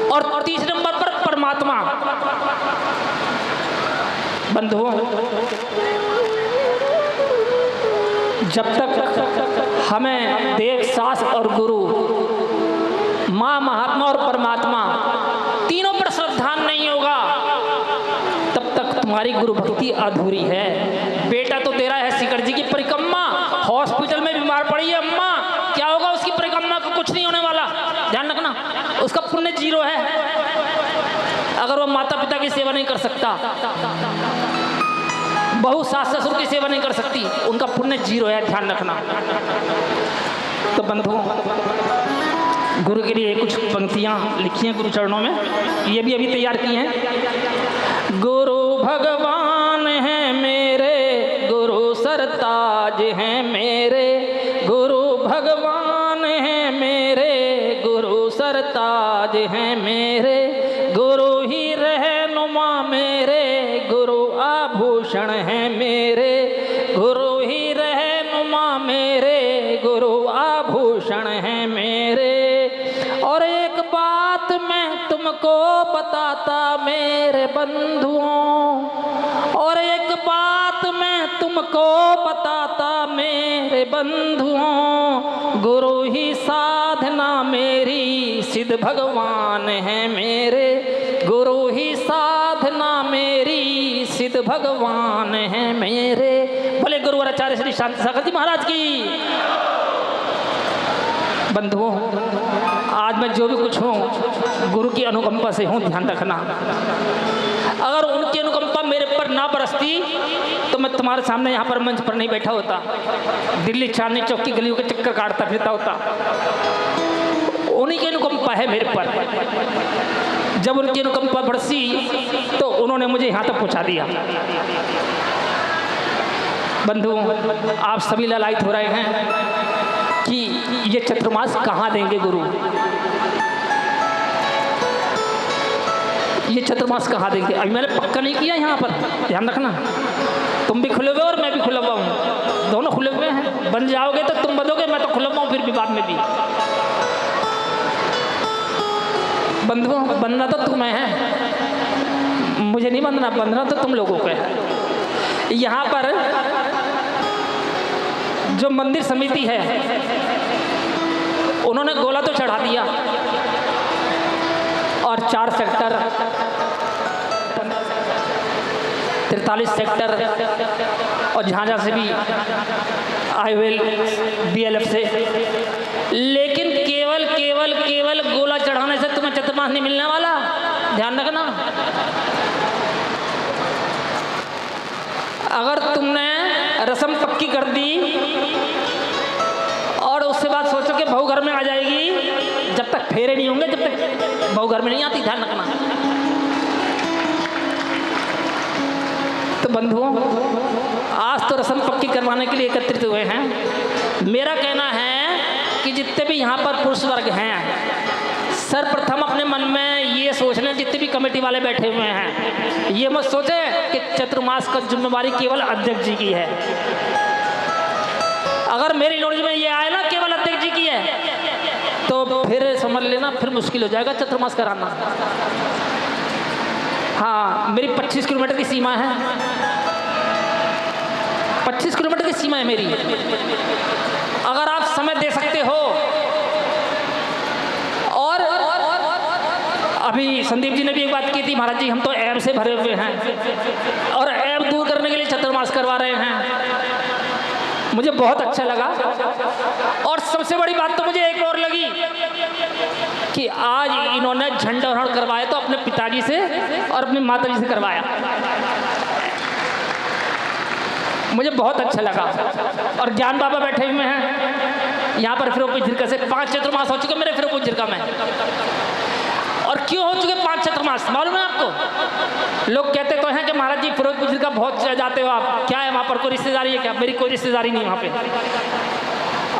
और तीसरे नंबर पर परमात्मा। बंधुओं, जब तक हमें देव, सास और गुरु, माँ, महात्मा और परमात्मा तीनों पर श्रद्धा नहीं होगा, तब तक तुम्हारी गुरु भक्ति अधूरी है। बेटा तो तेरा है शिखर जी की परिक्रमा, हॉस्पिटल में बीमार पड़ी है अम्मा, क्या होगा उसकी परिक्रमा को? कुछ नहीं होने वाला। ध्यान रखना, उसका पुण्य 0 है अगर वो माता पिता की सेवा नहीं कर सकता, बहू सास ससुर की सेवा नहीं कर सकती, उनका पुण्य 0 है। ध्यान रखना। तो बंधुओं, गुरु के लिए कुछ पंक्तियां लिखी हैं गुरु चरणों में, ये भी अभी तैयार की हैं। गुरु भगवान हैं मेरे, गुरु सरताज हैं मेरे, गुरु भगवान हैं मेरे, गुरु सरताज हैं मेरे, गुरु ही रहनुमा मेरे, गुरु आभूषण हैं मेरे, गुरु ही रहनुमा मेरे, गुरु आभूषण हैं मेरे। और एक बात तुमको बताता मेरे बंधुओं, और एक बात मैं तुमको बताता मेरे बंधुओं, गुरु ही साधना मेरी, सिद्ध भगवान है मेरे, गुरु ही साधना मेरी, सिद्ध भगवान है मेरे। बोले गुरुवर आचार्य श्री शांति सागर जी महाराज की। बंधुओं, आज मैं जो भी कुछ हूँ गुरु की अनुकंपा से हूँ, ध्यान रखना। अगर उनकी अनुकंपा मेरे पर ना बरसती तो मैं तुम्हारे सामने यहाँ पर मंच पर नहीं बैठा होता, दिल्ली चांदनी चौक की गलियों के चक्कर काटता फिरता होता। उन्हीं की अनुकंपा है मेरे पर। जब उनकी अनुकंपा बरसी तो उन्होंने मुझे यहाँ तक पहुँचा दिया। बंधुओं, आप सभी ललायित हो रहे हैं कि ये चतुर्मास कहाँ देंगे गुरु, ये चतुर्मास कहाँ देंगे। अभी मैंने पक्का नहीं किया यहाँ पर, ध्यान रखना। तुम भी खुले हुए और मैं भी खुला हुआ हूँ, दोनों खुले हुए हैं। बन जाओगे तो तुम बदोगे, मैं तो खुला हुआ हूँ फिर भी बाद में भी। बंधुओं, बनना तो तुम्हें है, मुझे नहीं बनना, बनना तो तुम लोगों को है। यहाँ पर जो मंदिर समिति है उन्होंने गोला तो चढ़ा दिया, और 4 सेक्टर 43 सेक्टर और जहाँ से भी आए हुए BLF से, लेकिन केवल केवल केवल गोला चढ़ाने से तुम्हें चतुर्मास नहीं मिलने वाला, ध्यान रखना। अगर तुमने रस्म पक्की कर दी और उसके बाद सोचो कि बहू घर में आ जाएगी, जब तक फेरे नहीं होंगे, जब तक बहू घर में नहीं आती, ध्यान रखना। तो बंधुओं, आज तो रस्म पक्की करवाने के लिए एकत्रित हुए हैं। मेरा कहना है कि जितने भी यहाँ पर पुरुष वर्ग हैं, सर्वप्रथम अपने मन में ये सोचने, जितने भी कमेटी वाले बैठे हुए हैं, ये मत सोचे कि चतुर्मास का जिम्मेवारी केवल अध्यक्ष जी की है। अगर मेरी नॉलेज में ये आए ना केवल अध्यक्ष जी की है, तो फिर समझ लेना फिर मुश्किल हो जाएगा चतुर्मास कराना। हाँ, मेरी 25 किलोमीटर की सीमा है, 25 किलोमीटर की सीमा है मेरी। अगर आप समय दे सकते हो, और अभी संदीप जी ने भी एक बात की थी, महाराज जी हम तो ऐब से भरे हुए हैं और ऐब दूर करने के लिए चतुर्मास करवा रहे हैं। मुझे बहुत अच्छा लगा, और सबसे बड़ी बात तो मुझे एक और लगी कि आज इन्होंने झंडोत्तोलन करवाया तो अपने पिताजी से और अपनी माताजी से करवाया। मुझे बहुत अच्छा लगा। और ज्ञान बाबा बैठे हुए हैं यहाँ पर फिरोजपुर झिरका से, 5 चतुर्मास हो चुके मेरे फिरोजपुर झिरका में। और क्यों हो चुके 5 चतुर्मास मालूम है आपको? लोग कहते तो हैं कि महाराज जी फिरोजपुर झिरका बहुत जाते हो आप, क्या है वहाँ पर कोई रिश्तेदारी है क्या? मेरी कोई रिश्तेदारी नहीं वहाँ पे।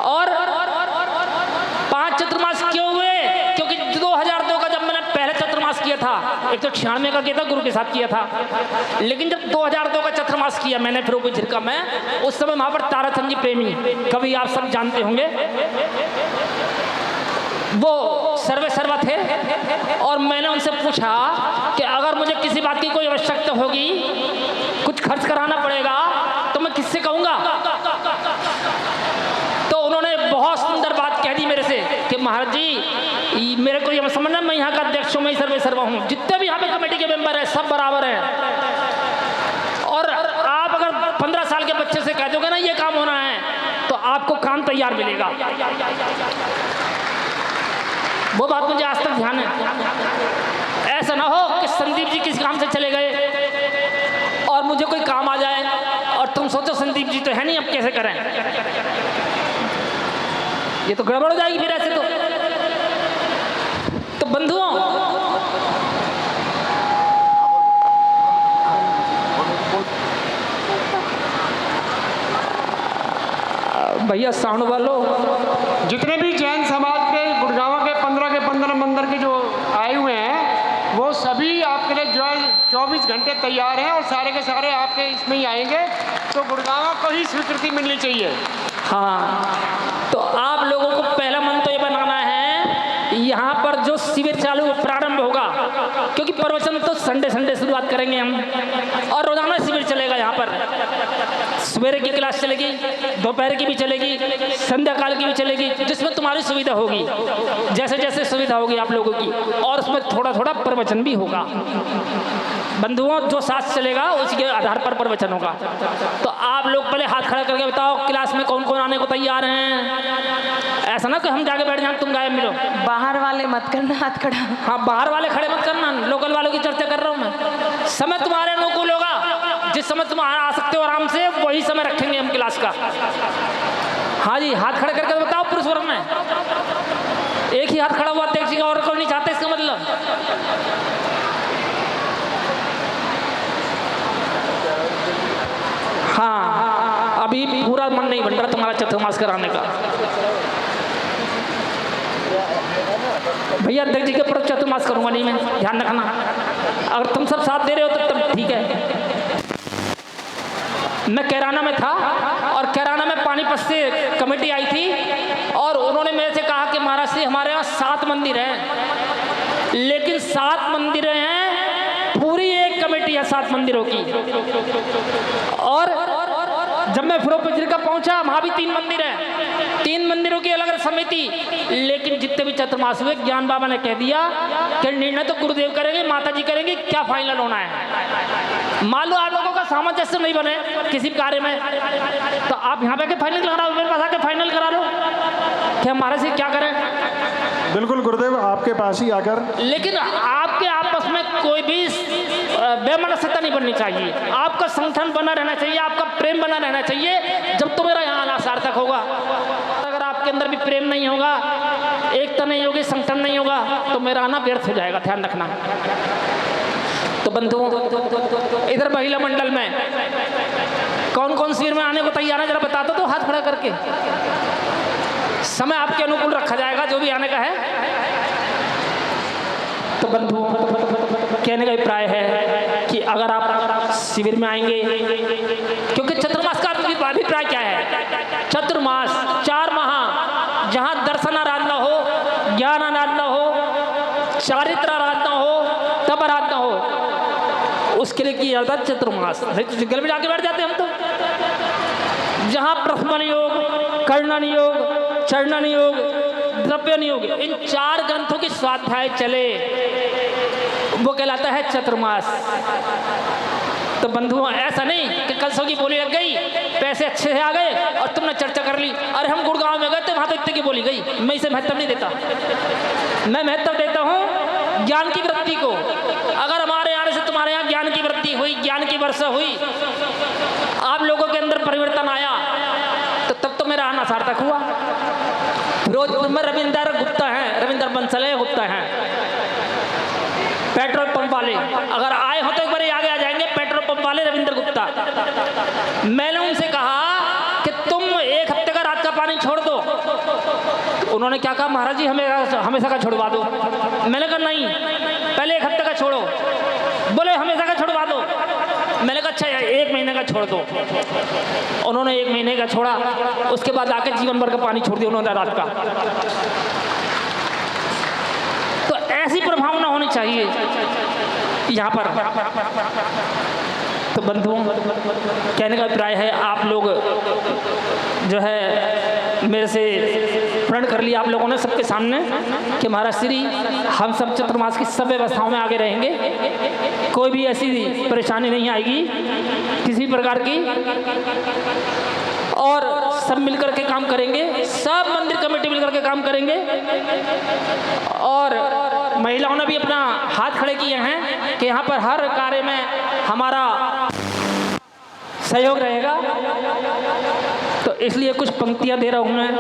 और 5 चतुर्मास क्यों हुए? क्योंकि 2002 का जब मैंने पहले चतुर्मास किया था, एक तो 96 का किया था, गुरु के साथ किया था, लेकिन जब 2002 का चतुर्मास किया मैंने फिरोजपुर झिरका में, उस समय वहाँ पर ताराचंद जी प्रेमी, कभी आप सब जानते होंगे, वो सर्वे सर्वा थे। और मैंने उनसे पूछा कि अगर मुझे किसी बात की कोई आवश्यकता होगी, कुछ खर्च कराना पड़ेगा, तो मैं किससे कहूँगा? तो उन्होंने बहुत सुंदर बात कह दी मेरे से कि महाराज जी मेरे को ये समझना, मैं यहाँ का अध्यक्ष हूँ, मैं सर्वे सर्वा हूँ, जितने भी यहाँ पे कमेटी के मेंबर हैं सब बराबर हैं। और आप अगर 15 साल के बच्चे से कह दोगे ना ये काम होना है, तो आपको काम तैयार मिलेगा। वो बात मुझे आज तक ध्यान है। ऐसा ना हो कि संदीप जी किसी काम से चले गए और मुझे कोई काम आ जाए और तुम सोचो संदीप जी तो है नहीं, अब कैसे करें? ये तो गड़बड़ हो जाएगी फिर ऐसे तो बंधुओं, भैया साउंड वालों, जितने भी जैन समाज के गुड़गांव के 15 मंदिर के जो आए हुए हैं, वो सभी आपके लिए जो है 24 घंटे तैयार हैं और सारे के सारे आपके इसमें ही आएंगे। तो गुड़गांव को ही स्वीकृति मिलनी चाहिए। हाँ, तो आप लोगों को पहला मन तो ये बनाना है, यहाँ पर जो शिविर चालू शुभ प्रारंभ होगा, क्योंकि प्रवचन तो संडे शुरुआत करेंगे हम, और रोजाना शिविर चलेगा यहाँ पर। सवेरे की क्लास चलेगी, दोपहर की भी चलेगी, संध्या काल की भी चलेगी, जिसमें तुम्हारी सुविधा होगी, जैसे जैसे सुविधा होगी आप लोगों की, और उसमें थोड़ा थोड़ा प्रवचन भी होगा। बंधुओं, जो साथ चलेगा उसी के आधार पर प्रवचन होगा। तो आप लोग पहले हाथ खड़ा करके बताओ क्लास में कौन कौन आने को तैयार हैं। ऐसा ना कि हम जाके बैठ जाए तुम गायब मिलो। बाहर वाले मत करना हाथ खड़ा। हाँ, बाहर वाले खड़े मत करना, लोकल वालों की चर्चा कर रहा हूँ मैं। समय तुम्हारे अनुकूल होगा, जिस समय तुम आ सकते हो आराम से, वही समय रखेंगे हम क्लास का। हाँ जी, हाथ खड़े करके बताओ पुरुष वर्ग में। एक ही हाथ खड़ा हुआ देखिए, और कोई नहीं चाहते, इसका मतलब। हाँ, अभी पूरा मन नहीं बन रहा तुम्हारा चतुर्मास कराने का। भैया अध्यक्ष जी के ऊपर चतुर्मास करूंगा नहीं मैं, ध्यान रखना। अगर तुम सब साथ दे रहे हो तो तब ठीक है। मैं कैराना में था, और कैराना में पानीपत से कमेटी आई थी, और उन्होंने मेरे से कहा कि महाराज जी हमारे यहाँ 7 मंदिर हैं, लेकिन 7 मंदिर हैं, पूरी एक कमेटी है 7 मंदिरों की। और जब मैं फिरोजपुर का पहुंचा, वहां भी 3 मंदिर हैं, 3 मंदिरों की अलग अलग समिति, लेकिन जितने भी चतुर्मास हुए, ज्ञान बाबा ने कह दिया कि निर्णय तो गुरुदेव करेंगे, माता जी करेंगे, क्या फाइनल होना है। मान लो आप लोगों का सामंजस्य नहीं बने किसी कार्य में, तो आप यहाँ पे फाइनल करा लो, मेरे पास आके फाइनल करा लो कि हमारे से क्या करें। बिल्कुल गुरुदेव, आपके पास ही आकर। लेकिन आपके आपस में कोई भी बेमनस्यता नहीं बननी चाहिए, आपका संगठन बना रहना चाहिए, आपका प्रेम बना रहना चाहिए, जब तो मेरा यहाँ आना सार्थक होगा। अगर आपके अंदर भी प्रेम नहीं होगा, एकता नहीं होगी, संगठन नहीं होगा, तो मेरा आना व्यर्थ हो जाएगा, ध्यान रखना। तो बंधुओं, इधर महिला मंडल में कौन कौन शिविर में आने को तैयार है, जरा बता दो तो हाथ खड़ा करके। समय आपके अनुकूल रखा जाएगा, जो भी आने का है। तो बंधुओं, कहने का अभिप्राय है कि अगर आप शिविर में आएंगे, क्योंकि चतुर्मास का अभिप्राय क्या है? चतुर्मास 4 माह जहाँ दर्शन आराधना हो, ज्ञान आराधना हो, चारित्र आराधना हो, तप आराधना हो, उसके लिए किया जाता है चतुर्मास। जंगल में जाके बैठ जाते हम तो, जहाँ प्रथमन योग, कर्णन योग, चरणन योग, द्रव्यन योग, इन 4 ग्रंथों की स्वाध्याय चले, वो कहलाता है चतुर्मास। तो बंधुओं, ऐसा नहीं कि कल सौ की बोली लग गई, पैसे अच्छे से आ गए और तुमने चर्चा कर ली, अरे हम गुड़गांव में गए थे वहां तो इतने की बोली गई। मैं इसे महत्व नहीं देता, मैं महत्व देता हूँ ज्ञान की वृद्धि को। अगर हमारे आने से तुम्हारे यहाँ ज्ञान की वृद्धि हुई, ज्ञान की वर्षा हुई, आप लोगों के अंदर परिवर्तन आया, तो तब तो मेरा आना सार्थक हुआ। फिरोजपुर में रविंदर गुप्ता हैं, रविंदर बंसले गुप्ता हैं, पेट्रोल पंप वाले, अगर आए हो तो एक बार आगे आ जाएंगे, पेट्रोल पंप वाले रविंदर गुप्ता। मैंने उनसे कहा कि तुम 1 हफ्ते का रात का पानी छोड़ दो। उन्होंने क्या कहा, महाराज जी हमें हमेशा का छोड़वा दो। मैंने कहा नहीं, पहले 1 हफ्ते का छोड़ो। बोले हमेशा का छोड़वा दो। मैंने कहा अच्छा 1 महीने का छोड़ दो। उन्होंने 1 महीने का छोड़ा, उसके बाद आके जीवन भर का पानी छोड़ दिया उन्होंने रात का। तो ऐसी प्रभावना होनी चाहिए यहाँ पर। तो बंधुओं, कहने का अभिप्राय है, आप लोग जो है मेरे से प्रण कर लिया आप लोगों ने सबके सामने कि महाराज श्री हम सब चतुर्मास की सब व्यवस्थाओं में आगे रहेंगे, कोई भी ऐसी परेशानी नहीं आएगी किसी प्रकार की, और सब मिलकर के काम करेंगे, सब मंदिर कमेटी मिलकर के काम करेंगे। और महिलाओं ने भी अपना हाथ खड़े किए हैं कि यहाँ पर हर कार्य में हमारा सहयोग रहेगा, तो इसलिए कुछ पंक्तियां दे रहा हूं मैं।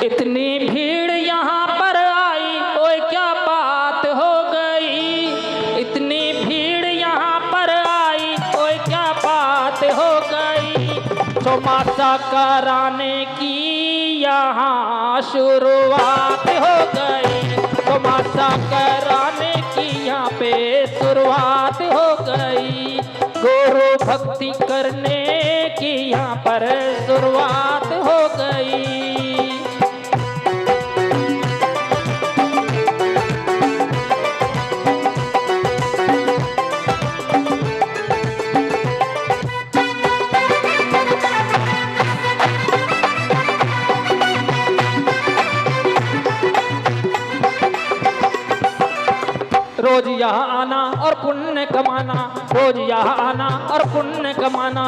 इतनी भीड़ यहाँ पर आई, ओए क्या बात हो गई, इतनी भीड़ यहाँ पर आई, ओए क्या बात हो गई, चौमासा कराने की यहाँ शुरुआत हो गई, चौमासा कराने की यहाँ पे शुरुआत हो गई, गुरु भक्ति करने की यहाँ पर शुरुआत हो गई। रोज यहाँ आना और पुण्य कमाना, रोज यहाँ आना और पुण्य कमाना,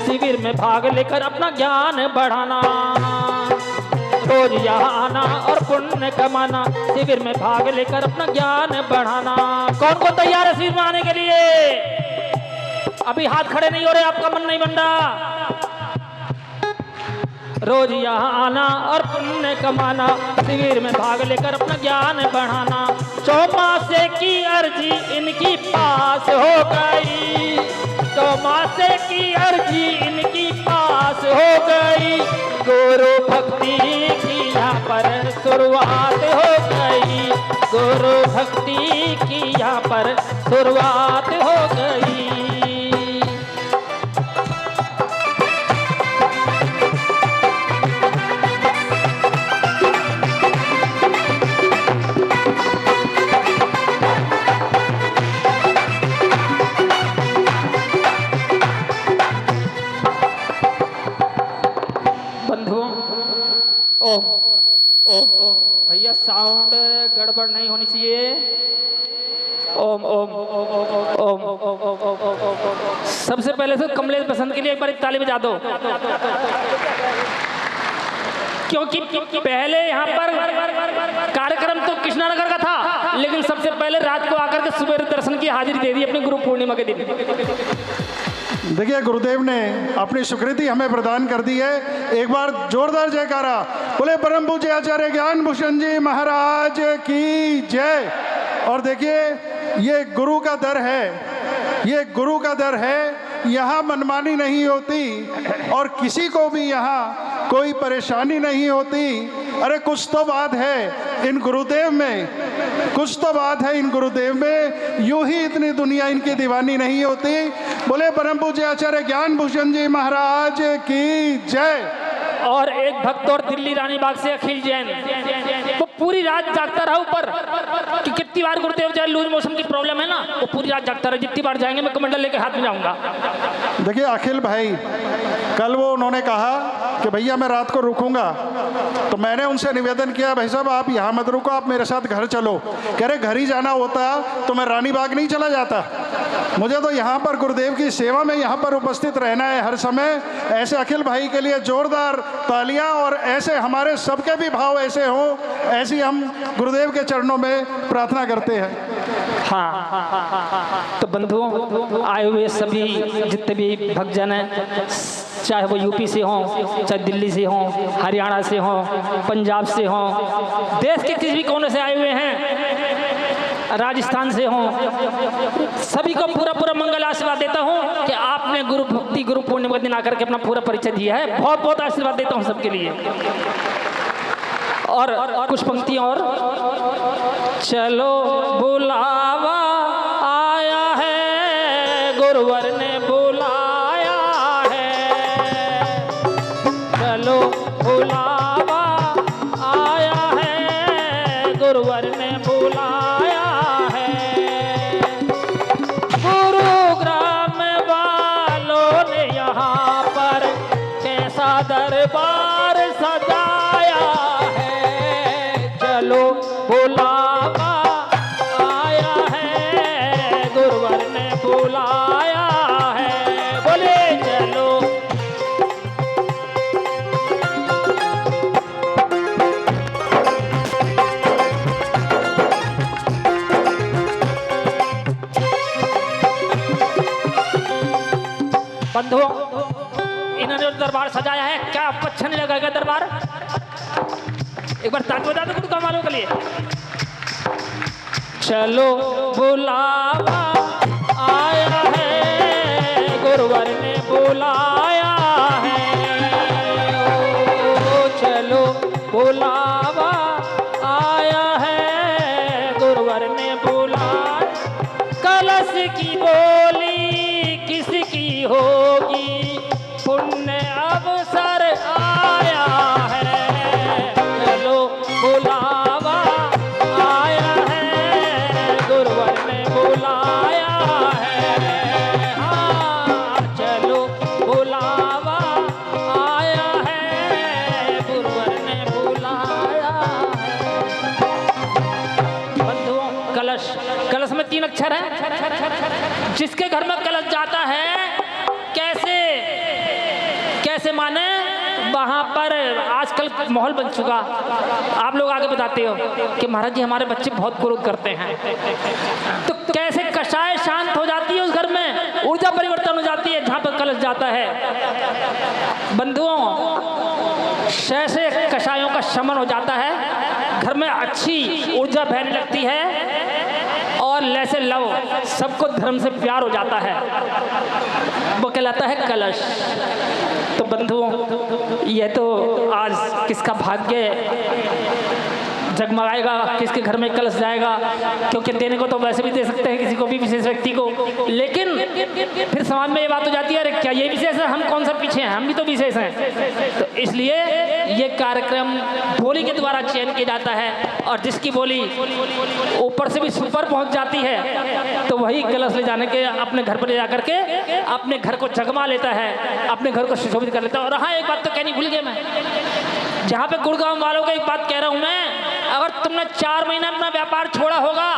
शिविर में भाग लेकर अपना ज्ञान बढ़ाना। रोज यहाँ आना और पुण्य कमाना, शिविर में भाग लेकर अपना ज्ञान बढ़ाना। कौन कौन तैयार है शिविर में आने के लिए? अभी हाथ खड़े नहीं हो रहे, आपका मन नहीं बन रहा। रोज यहाँ आना और पुण्य कमाना, शिविर में भाग लेकर अपना ज्ञान बढ़ाना। चौमासे की अर्जी इनकी पास हो गई, चौमासे की अर्जी इनकी पास हो गई, गुरु भक्ति की यहाँ पर शुरुआत हो गई, गुरु भक्ति की यहाँ पर शुरुआत हो गई। भैया साउंड गड़बड़ नहीं होनी चाहिए। ओम ओम ओम ओम ओम। सबसे पहले से कमलेश बसंत के लिए एक बार एक ताली बजा दो, क्योंकि पहले यहाँ पर कार्यक्रम तो कृष्णानगर का था, लेकिन सबसे पहले रात को आकर के सुबह दर्शन की हाजिरी दे दी अपनी गुरु पूर्णिमा के दिन। देखिए गुरुदेव ने अपनी स्वीकृति हमें प्रदान कर दी है। एक बार जोरदार जयकारा बोले परम पूज्य आचार्य ज्ञान भूषण जी महाराज की जय। और देखिए ये गुरु का दर है, ये गुरु का दर है। यहाँ मनमानी नहीं होती और किसी को भी यहाँ कोई परेशानी नहीं होती। अरे कुछ तो बात है इन गुरुदेव में, कुछ तो बात है इन गुरुदेव में, यूं ही इतनी दुनिया इनकी दीवानी नहीं होती। बोले परम पूज्य आचार्य ज्ञान भूषण जी महाराज की जय। और एक भक्त और दिल्ली रानी बाग से अखिल जैन, वो पूरी रात जागता रहा ऊपर कि कितनी बार गुरुदेव जाए, लूज मोशन की प्रॉब्लम है ना, वो पूरी रात जागता रहा। जितनी बार जाएंगे मैं कमंडल लेके हाथ में जाऊंगा। देखिए अखिल भाई, कल वो उन्होंने कहा कि भैया मैं रात को रुकूंगा, तो मैंने उनसे निवेदन किया भाई साहब आप यहाँ मत रुको, आप मेरे साथ घर चलो। कह रहे घर ही जाना होता तो मैं रानी बाग नहीं चला जाता, मुझे तो यहाँ पर गुरुदेव की सेवा में यहाँ पर उपस्थित रहना है हर समय। ऐसे अखिल भाई के लिए जोरदार तालियां, और ऐसे हमारे सबके भी भाव ऐसे हों, ऐसी हम गुरुदेव के चरणों में प्रार्थना करते हैं। हाँ, तो बंधुओं आए हुए सभी जितने भी भक्तजन हैं, चाहे वो यूपी से हों, चाहे दिल्ली से हों, हरियाणा से हों, पंजाब से हों, देश के किसी भी कोने से आए हुए हैं, राजस्थान से हों, सभी को पूरा पूरा मंगल आशीर्वाद देता हूं कि आपने गुरु भक्ति गुरु पूर्णिमा के दिन आकर के अपना पूरा परिचय दिया है। बहुत बहुत आशीर्वाद देता हूं सबके लिए। और कुछ पंक्तियां और। चलो बुलावा आया है, गुरुवर ने बुलाया है, चलो बुलावा आया है, गुरुवर ने बुलाया है। गुरुग्राम वालों ने यहाँ पर कैसा दरबार सजाया है, चलो बुलावा आया है, गुरुवर ने बुलाया है। बोले चलो बंधुओं, इन्होंने जो दरबार सजाया है, क्या आपको अच्छा नहीं लगेगा दरबार? एक बार ताली बजा दो गुरु वालों के लिए। चलो बुलावा आया है, गुरुवर ने बुलाया है, ओ चलो बुलावा आया है, गुरुवर ने बुलाया। कलश की बोली किसकी होगी, पुण्य अवसर आया है, चलो बुलावा आया है, गुरुवर ने बुलाया है। हाँ चलो अक्षर हैं। जिसके घर में कलश जाता है कैसे कैसे माने, वहाँ पर आजकल माहौल बन चुका, आप लोग आगे बताते हो कि महाराज जी हमारे बच्चे बहुत क्रोध करते हैं, तो कैसे कषाय शांत हो जाती है उस घर में, ऊर्जा परिवर्तन हो जाती है जहाँ पर कलश जाता है। बंधुओं, कैसे कषायों का शमन हो जाता है, घर में अच्छी ऊर्जा बहने लगती है और लैसे लव, सबको धर्म से प्यार हो जाता है, वो कहलाता है कलश। तो बंधुओं, यह तो आज किसका भाग्य जगमगाएगा, किसके घर में कलश जाएगा, क्योंकि देने को तो वैसे भी दे सकते हैं किसी को भी, विशेष व्यक्ति को, लेकिन फिर समाज में ये बात हो जाती है, अरे क्या ये विशेष है, हम कौन सा पीछे हैं, हम भी तो विशेष हैं। तो इसलिए ये कार्यक्रम बोली के द्वारा चयन किया जाता है, और जिसकी बोली ऊपर से भी सुपर पहुंच जाती है तो वही कलश ले जाने के अपने घर पर ले जाकर के अपने घर को जगमा लेता है, अपने घर को सुशोभित कर लेता है। और हाँ, एक बात तो कहनी भूल गया मैं, जहाँ पे गुड़गांव वालों का एक बात कह रहा हूँ मैं, अगर तुमने 4 महीने अपना व्यापार छोड़ा होगा,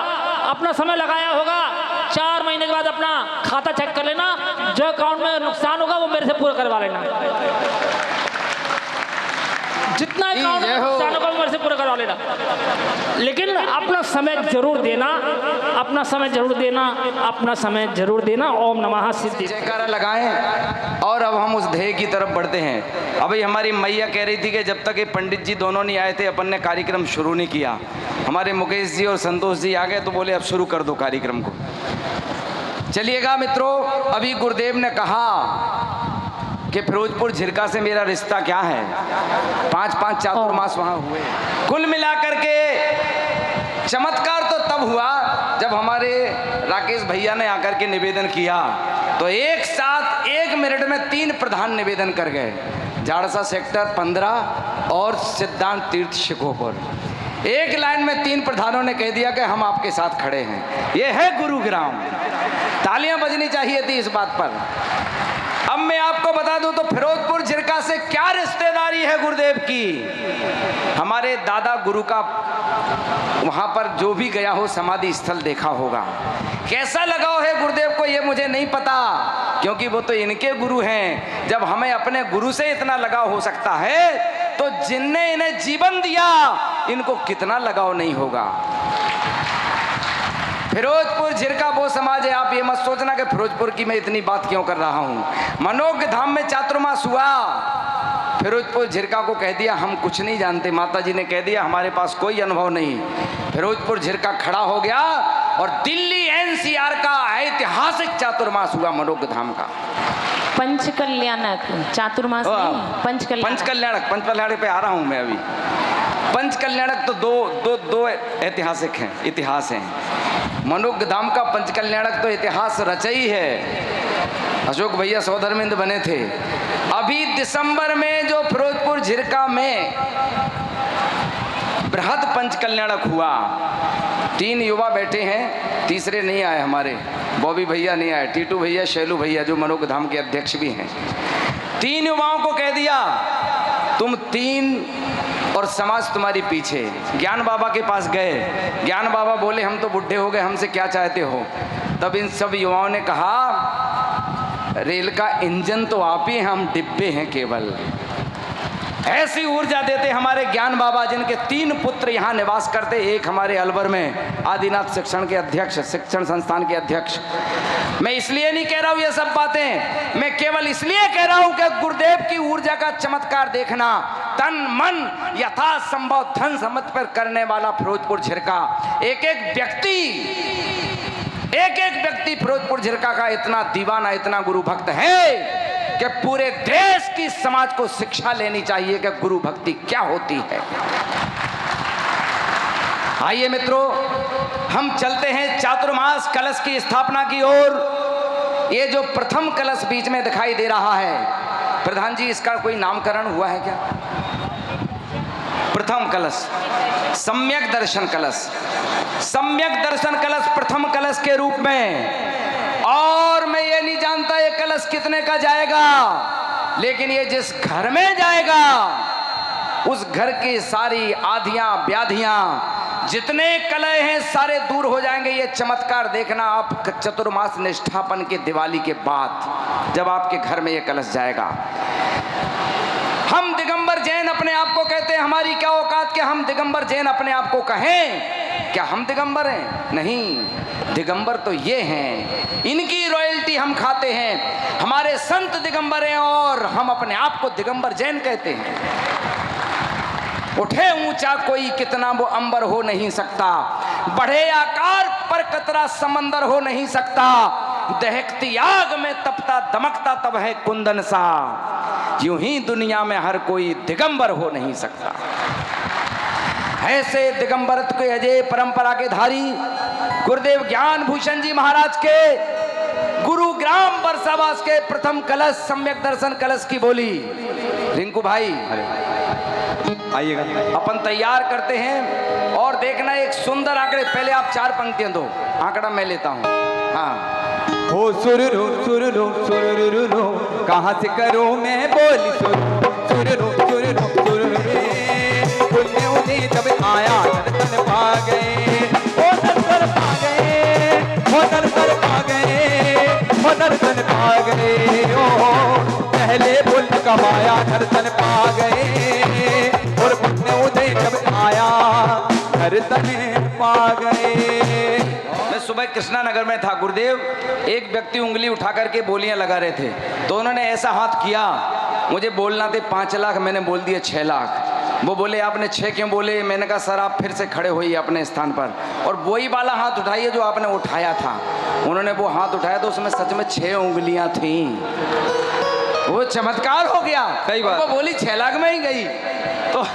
अपना समय लगाया होगा, 4 महीने के बाद अपना खाता चेक कर लेना, जो अकाउंट में नुकसान होगा वो मेरे से पूरा करवा लेना, जितना अकाउंट में नुकसान होगा वो मेरे से पूरा करवा लेना। लेकिन अपना समय जरूर देना, अपना समय जरूर देना, अपना समय जरूर देना। ओम नमः सिद्धि जयकारा लगाएं और अब हम उस ध्येय की तरफ बढ़ते हैं। अभी हमारी मैया कह रही थी कि जब तक ये पंडित जी दोनों नहीं आए थे अपन ने कार्यक्रम शुरू नहीं किया। हमारे मुकेश जी और संतोष जी आ गए तो बोले अब शुरू कर दो कार्यक्रम को। चलिएगा मित्रों, अभी गुरुदेव ने कहा कि फिरोजपुर झिरका से मेरा रिश्ता क्या है, 5-5 चातुर्मास वहाँ हुए। कुल मिलाकर के चमत्कार तो तब हुआ जब हमारे राकेश भैया ने आकर के निवेदन किया, तो एक साथ 1 मिनट में 3 प्रधान निवेदन कर गए, झाड़सा सेक्टर 15 और सिद्धांत तीर्थ शिकोपुर। एक लाइन में 3 प्रधानों ने कह दिया कि हम आपके साथ खड़े हैं। ये है गुरुग्राम। तालियां बजनी चाहिए थी इस बात पर। अब मैं आपको बता दूं तो फिरोजपुर झिरका से क्या रिश्तेदारी है गुरुदेव की। हमारे दादा गुरु का वहां पर जो भी गया हो समाधि स्थल देखा होगा। कैसा लगाव है गुरुदेव को ये मुझे नहीं पता, क्योंकि वो तो इनके गुरु हैं। जब हमें अपने गुरु से इतना लगाव हो सकता है तो जिनने इन्हें जीवन दिया इनको कितना लगाव नहीं होगा। फिरोजपुर झिरका वो समाज है, आप ये मत सोचना कि फिरोजपुर की मैं इतनी बात क्यों कर रहा हूँ। मनोज्ञ धाम में चातुर्मास हुआ, फिरोजपुर झिरका को कह दिया हम कुछ नहीं जानते, माता जी ने कह दिया हमारे पास कोई अनुभव नहीं। फिरोजपुर झिरका खड़ा हो गया और दिल्ली एनसीआर का ऐतिहासिक चातुर्मास हुआ मनोज्ञ धाम का। पंचकल्याणक चातुर्मास नहीं, पंचकल्याणक पे आ रहा हूँ मैं अभी। पंचकल्याणक तो दो ऐतिहासिक हैं, इतिहास हैं। मनोज्ञ धाम का पंचकल्याणक तो इतिहास रचई है। अशोक भैया सौधर्मिंद बने थे। अभी दिसंबर में जो फिरोजपुर झिरका में बृहद पंचकल्याणक हुआ, 3 युवा बैठे हैं, तीसरे नहीं आए हमारे, बॉबी भैया नहीं आए, टीटू भैया, शैलू भैया जो मनोज्ञ धाम के अध्यक्ष भी हैं। 3 युवाओं को कह दिया तुम 3 और समाज तुम्हारी पीछे। ज्ञान बाबा के पास गए, ज्ञान बाबा बोले हम तो बुढ़े हो गए, हमसे क्या चाहते हो। तब इन सब युवाओं ने कहा रेल का इंजन तो आप ही हैं, हम डिब्बे हैं केवल। ऐसी ऊर्जा देते हमारे ज्ञान बाबा, जिनके 3 पुत्र यहाँ निवास करते। एक हमारे अलवर में आदिनाथ शिक्षण के अध्यक्ष, शिक्षण संस्थान के अध्यक्ष। मैं इसलिए नहीं कह रहा हूँ ये सब बातें, मैं केवल इसलिए कह रहा हूँ कि गुरुदेव की ऊर्जा का चमत्कार देखना, तन मन यथासंभव धन समझ पर करने वाला फिरोजपुर झिरका। एक एक व्यक्ति फिरोजपुर झिरका का इतना दीवाना, इतना गुरु भक्त है कि पूरे देश की समाज को शिक्षा लेनी चाहिए कि गुरु भक्ति क्या होती है। आइए मित्रों, हम चलते हैं चातुर्मास कलश की स्थापना की ओर। ये जो प्रथम कलश बीच में दिखाई दे रहा है, प्रधान जी इसका कोई नामकरण हुआ है क्या? प्रथम कलश सम्यक दर्शन कलश, सम्यक दर्शन कलश प्रथम कलश के रूप में। और मैं ये नहीं जानता ये कलश कितने का जाएगा, लेकिन ये जिस घर में जाएगा उस घर की सारी आधियां व्याधियां जितने कलह हैं सारे दूर हो जाएंगे। ये चमत्कार देखना आप चतुर्मास निष्ठापन के दिवाली के बाद, जब आपके घर में ये कलश जाएगा। हम दिगंबर जैन अपने आप को कहते हैं, हमारी क्या औकात कि हम दिगंबर जैन अपने आप को कहें? क्या हम दिगंबर हैं? नहीं, दिगंबर तो ये हैं, इनकी रॉयल्टी हम खाते हैं। हमारे संत दिगंबर हैं और हम अपने आप को दिगंबर जैन कहते हैं। उठे ऊंचा कोई कितना वो अंबर हो नहीं सकता, बढ़े आकार पर कतरा समंदर हो नहीं सकता, दहकती आग में तपता दमकता तब है कुंदन सा, यूं ही दुनिया में हर कोई दिगंबर हो नहीं सकता। ऐसे दिगंबरत्व के अजय परंपरा के धारी गुरुदेव ज्ञान भूषण जी महाराज के गुरुग्राम बरसावास के प्रथम कलश सम्यक दर्शन कलश की बोली। रिंकू भाई आइएगा, अपन तैयार करते हैं और देखना एक सुंदर आंकड़े। पहले आप 4 पंक्तियां दो, आंकड़ा मैं लेता हूं। हाँ, हो सुरु सुरु सुरु कहाँ से करो मैं बोली सुरु सुरु सुरु पुण्य उन्हें जब आया नर्तन पा गए, हो नर्तन पा गए, हो नर्तन पा गए, हो नर्तन पा गए, ओ पहले पुण्य कमाया नर्तन पा गए, और पुण्य उन्हें जब आया नर्तन पा गए। मैं सुबह कृष्णा नगर में था गुरुदेव, एक व्यक्ति उंगली उठा करके बोलियां लगा रहे थे, तो उन्होंने ऐसा हाथ किया, मुझे बोलना थे 5 लाख, मैंने बोल दिया 6 लाख। वो बोले आपने 6 क्यों बोले? मैंने कहा सर आप फिर से खड़े होइए अपने स्थान पर और वही वाला हाथ उठाइए जो आपने उठाया था। उन्होंने वो हाथ उठाया तो उसमें सच में 6 उंगलियां थीं। वो चमत्कार हो गया। सही बात। वो बोली 6 लाख में ही गई। तो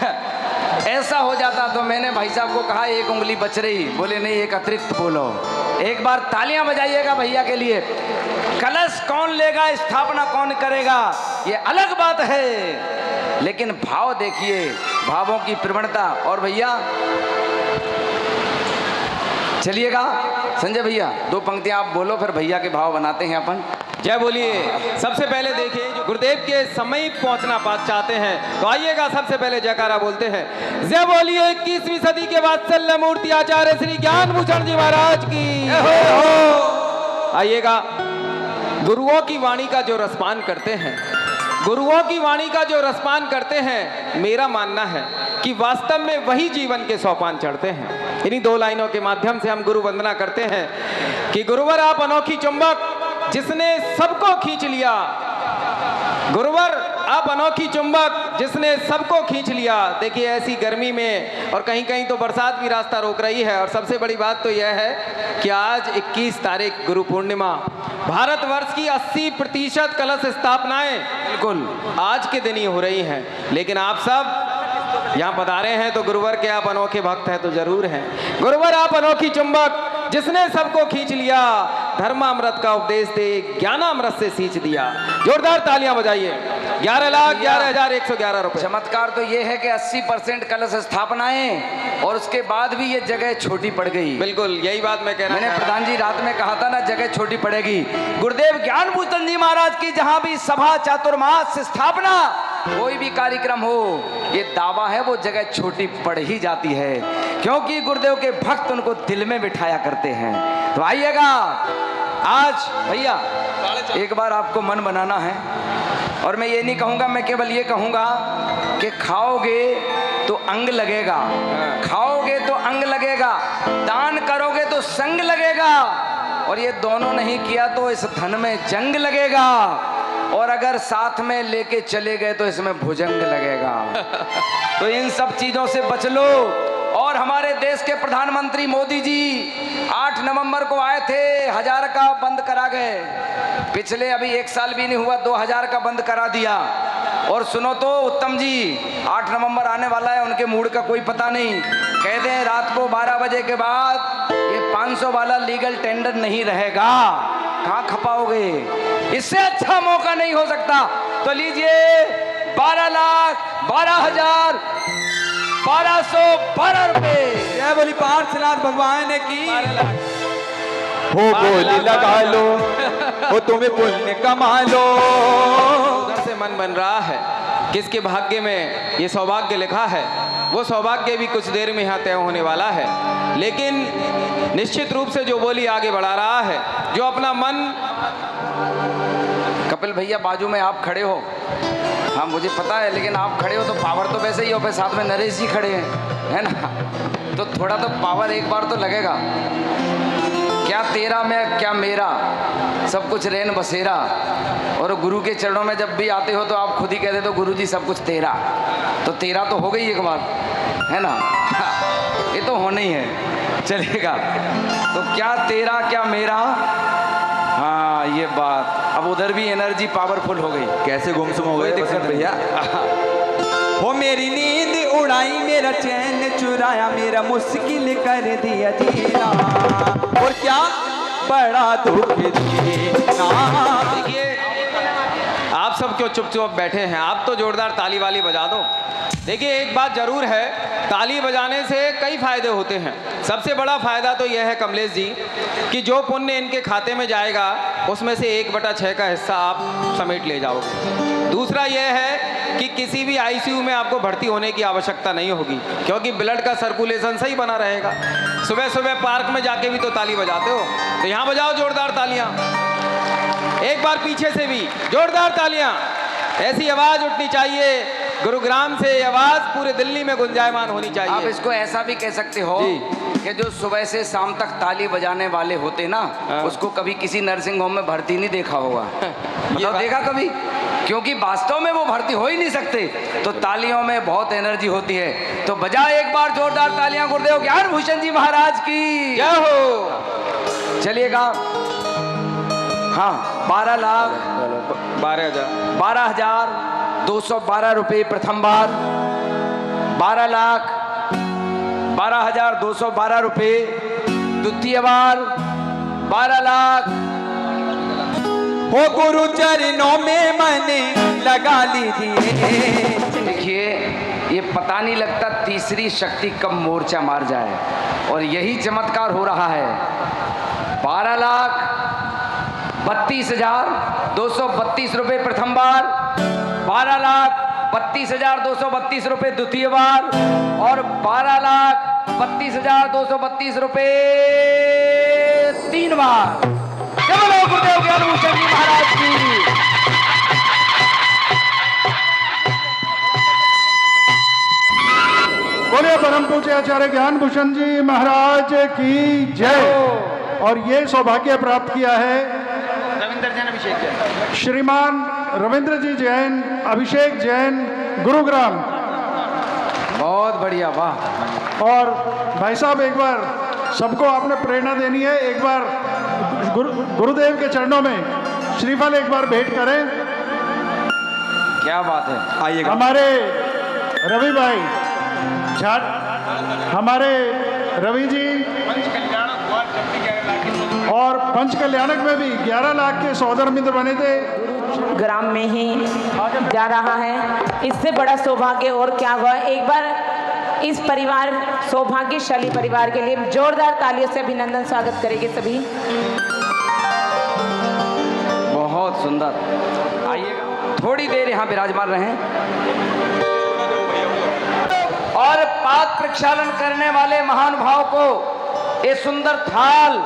ऐसा हो जाता तो मैंने भाई साहब को कहा 1 उंगली बच रही, बोले नहीं 1 अतिरिक्त बोलो। एक बार तालियां बजाइएगा भैया के लिए। कलश कौन लेगा, स्थापना कौन करेगा, ये अलग बात है, लेकिन भाव देखिए, भावों की प्रवणता। और भैया चलिएगा संजय भैया 2 पंक्तियां आप बोलो, फिर भैया के भाव बनाते हैं अपन। जय बोलिए। सबसे पहले देखिए जो गुरुदेव के समय पहुंचना चाहते हैं तो आइएगा, सबसे पहले जयकारा बोलते हैं। जय बोलिए 21वीं सदी के वात्सल्य मूर्ति आचार्य श्री ज्ञान भूषण जी महाराज की। आइएगा, गुरुओं की वाणी का जो रसपान करते हैं, गुरुओं की वाणी का जो रसपान करते हैं, मेरा मानना है कि वास्तव में वही जीवन के सोपान चढ़ते हैं। इन्हीं 2 लाइनों के माध्यम से हम गुरु वंदना करते हैं कि गुरुवर आप अनोखी चुंबक जिसने सबको खींच लिया, गुरुवर आप अनोखी चुंबक जिसने सबको खींच लिया। देखिए ऐसी गर्मी में और कहीं कहीं तो बरसात भी रास्ता रोक रही है, और सबसे बड़ी बात तो यह है कि आज 21 तारीख गुरु पूर्णिमा, भारतवर्ष की 80% कलश स्थापनाएं बिल्कुल आज के दिन ही हो रही हैं। लेकिन आप सब यहाँ पधारे हैं तो गुरुवर के आप अनोखे भक्त हैं तो जरूर हैं। गुरुवर आप अनोखी चुंबक जिसने सबको खींच लिया, धर्मामृत का उपदेश दे, ज्ञानामृत से सींच दिया। जोरदार तालियां बजाइए। 11,11,111 रुपए। चमत्कार तो ये है कि 80% कलश स्थापनाएं और उसके बाद भी ये जगह छोटी पड़ गई। बिल्कुल यही बात मैं कह रहा हूं। मैंने प्रधान जी रात में कहा था ना, जगह छोटी पड़ेगी। गुरुदेव ज्ञान भूषण जी महाराज की जहां भी सभा, चातुर्मास, स्थापना, कोई भी कार्यक्रम हो, ये दावा है वो जगह छोटी पड़ ही जाती है, क्योंकि गुरुदेव के भक्त उनको दिल में बिठाया करते हैं। तो आइएगा आज भैया, एक बार आपको मन बनाना है, और मैं ये नहीं कहूँगा, मैं केवल ये कहूँगा कि खाओगे तो अंग लगेगा, खाओगे तो अंग लगेगा, दान करोगे तो संग लगेगा, और ये दोनों नहीं किया तो इस धन में जंग लगेगा, और अगर साथ में लेके चले गए तो इसमें भुजंग लगेगा। तो इन सब चीजों से बच लो। और हमारे देश के प्रधानमंत्री मोदी जी 8 नवंबर को आए थे, 1000 का बंद करा गए। पिछले अभी 1 साल भी नहीं हुआ 2000 का बंद करा दिया। और सुनो तो उत्तम जी, 8 नवंबर आने वाला है, उनके मूड का कोई पता नहीं। कह दें रात को 12 बजे के बाद ये 500 वाला लीगल टेंडर नहीं रहेगा, कहाँ खपाओगे? इससे अच्छा मौका नहीं हो सकता। तो लीजिए 12,12,1212 रुपए। जय बोली पार्श्वनाथ भगवान की। हो बोली लगा लो, हो तुम्हें पुण्य कमा लो। उधर से मन बन रहा है, किसके भाग्य में ये सौभाग्य लिखा है वो सौभाग्य भी कुछ देर में यहाँ तय होने वाला है। लेकिन निश्चित रूप से जो बोली आगे बढ़ा रहा है, जो अपना मन। कपिल भैया बाजू में आप खड़े हो, हाँ मुझे पता है, लेकिन आप खड़े हो तो पावर तो वैसे ही हो, फिर साथ में नरेश जी खड़े हैं, है ना, तो थोड़ा तो पावर एक बार तो लगेगा। क्या तेरा मैं क्या मेरा, सब कुछ रैन बसेरा। और गुरु के चरणों में जब भी आते हो तो आप खुद ही कहते तो गुरु जी सब कुछ तेरा, तो तेरा तो हो गई एक बार, है ना, ये तो होना ही है, चलेगा। तो क्या तेरा क्या मेरा, हाँ ये बात। अब उधर भी एनर्जी पावरफुल हो गई। कैसे गुमसुम हो गए दिक्कत भैया। हो मेरी नींद उड़ाई, मेरा चैन चुराया, मेरा मुश्किल कर दिया जीना, और क्या बड़ा दुख देना। देखिए आप सब क्यों चुप बैठे हैं, आप तो जोरदार ताली वाली बजा दो। देखिए एक बात जरूर है, ताली बजाने से कई फायदे होते हैं। सबसे बड़ा फायदा तो यह है कमलेश जी कि जो पुण्य इनके खाते में जाएगा उसमें से 1/6 का हिस्सा आप समेट ले जाओगे। दूसरा यह है कि किसी भी आईसीयू में आपको भर्ती होने की आवश्यकता नहीं होगी, क्योंकि ब्लड का सर्कुलेशन सही बना रहेगा। सुबह सुबह पार्क में जाके भी तो ताली बजाते हो, तो यहाँ बजाओ जोरदार तालियां। एक बार पीछे से भी जोरदार तालियां, ऐसी आवाज उठनी चाहिए, गुरुग्राम से आवाज पूरे दिल्ली में गुंजायमान होनी चाहिए। आप इसको ऐसा भी कह सकते हो कि जो सुबह से शाम तक ताली बजाने वाले होते ना, उसको कभी किसी नर्सिंग होम में भर्ती नहीं देखा होगा। ये देखा कभी? क्योंकि वास्तव में वो भर्ती हो ही नहीं सकते। तो तालियों में बहुत एनर्जी होती है। तो बजा एक बार जोरदार तालियां गुरुदेव ज्ञान भूषण जी महाराज की जय हो। चलिएगा। हाँ 12,212 रुपये प्रथम बार, 12,12,212 रुपये द्वितीय बार, 12 लाख। हो गुरु चरणों में मैंने लगा लीजिए। देखिए ये पता नहीं लगता तीसरी शक्ति कब मोर्चा मार जाए, और यही चमत्कार हो रहा है। 12,32,232 रुपये प्रथम बार, 12,32,232 रुपये द्वितीय बार, और 12,32,232 रुपये 3 बार। जय बोलो गुरुदेव ज्ञान भूषण जी महाराज की। बोलिए परम पूज्य आचार्य ज्ञान भूषण जी महाराज की जय। और ये सौभाग्य प्राप्त किया है रविंद्र जैन अभिषेक जैन, श्रीमान रविंद्र जी जैन, अभिषेक जैन, गुरुग्राम। बहुत बढ़िया, वाह। और भाई साहब एक बार सबको आपने प्रेरणा देनी है, एक बार गुरुदेव के चरणों में श्रीफल एक बार भेंट करें। क्या बात है, आइएगा। हमारे रवि भाई झाट, हमारे रवि जी, और पंच कल्याणक में भी 11 लाख के सौदर मित्र बने थे। ग्राम में ही जा रहा है, इससे बड़ा सौभाग्य और क्या हुआ। एक बार इस परिवार, सौभाग्यशाली परिवार के लिए जोरदार तालियों से अभिनंदन स्वागत करेंगे सभी। बहुत सुंदर। आइएगा, थोड़ी देर यहाँ विराजमान रहें। और पाद प्रक्षालन करने वाले महानुभाव को ये सुंदर थाल,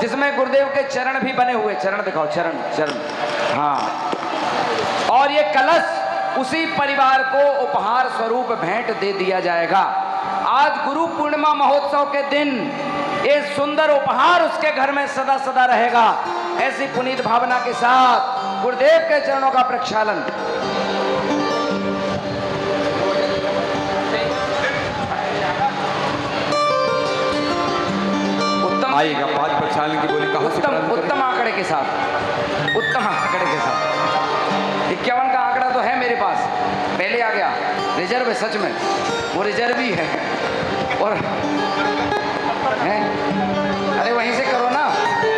जिसमें गुरुदेव के चरण भी बने हुए, चरण दिखाओ, चरण चरण, हाँ। और ये कलश उसी परिवार को उपहार स्वरूप भेंट दे दिया जाएगा। आज गुरु पूर्णिमा महोत्सव के दिन ये सुंदर उपहार उसके घर में सदा सदा रहेगा। ऐसी पुनीत भावना के साथ गुरुदेव के चरणों का प्रक्षालन। आइएगा, पाद प्रक्षालन की बोली कहाँ से प्रारंभ करें? उत्तम आंकड़े के साथ, उत्तम आंकड़े के साथ। 51 का आंकड़ा तो है मेरे पास, पहले आ गया। रिजर्व है, सच में वो रिजर्व ही है। और है, अरे वहीं से करो ना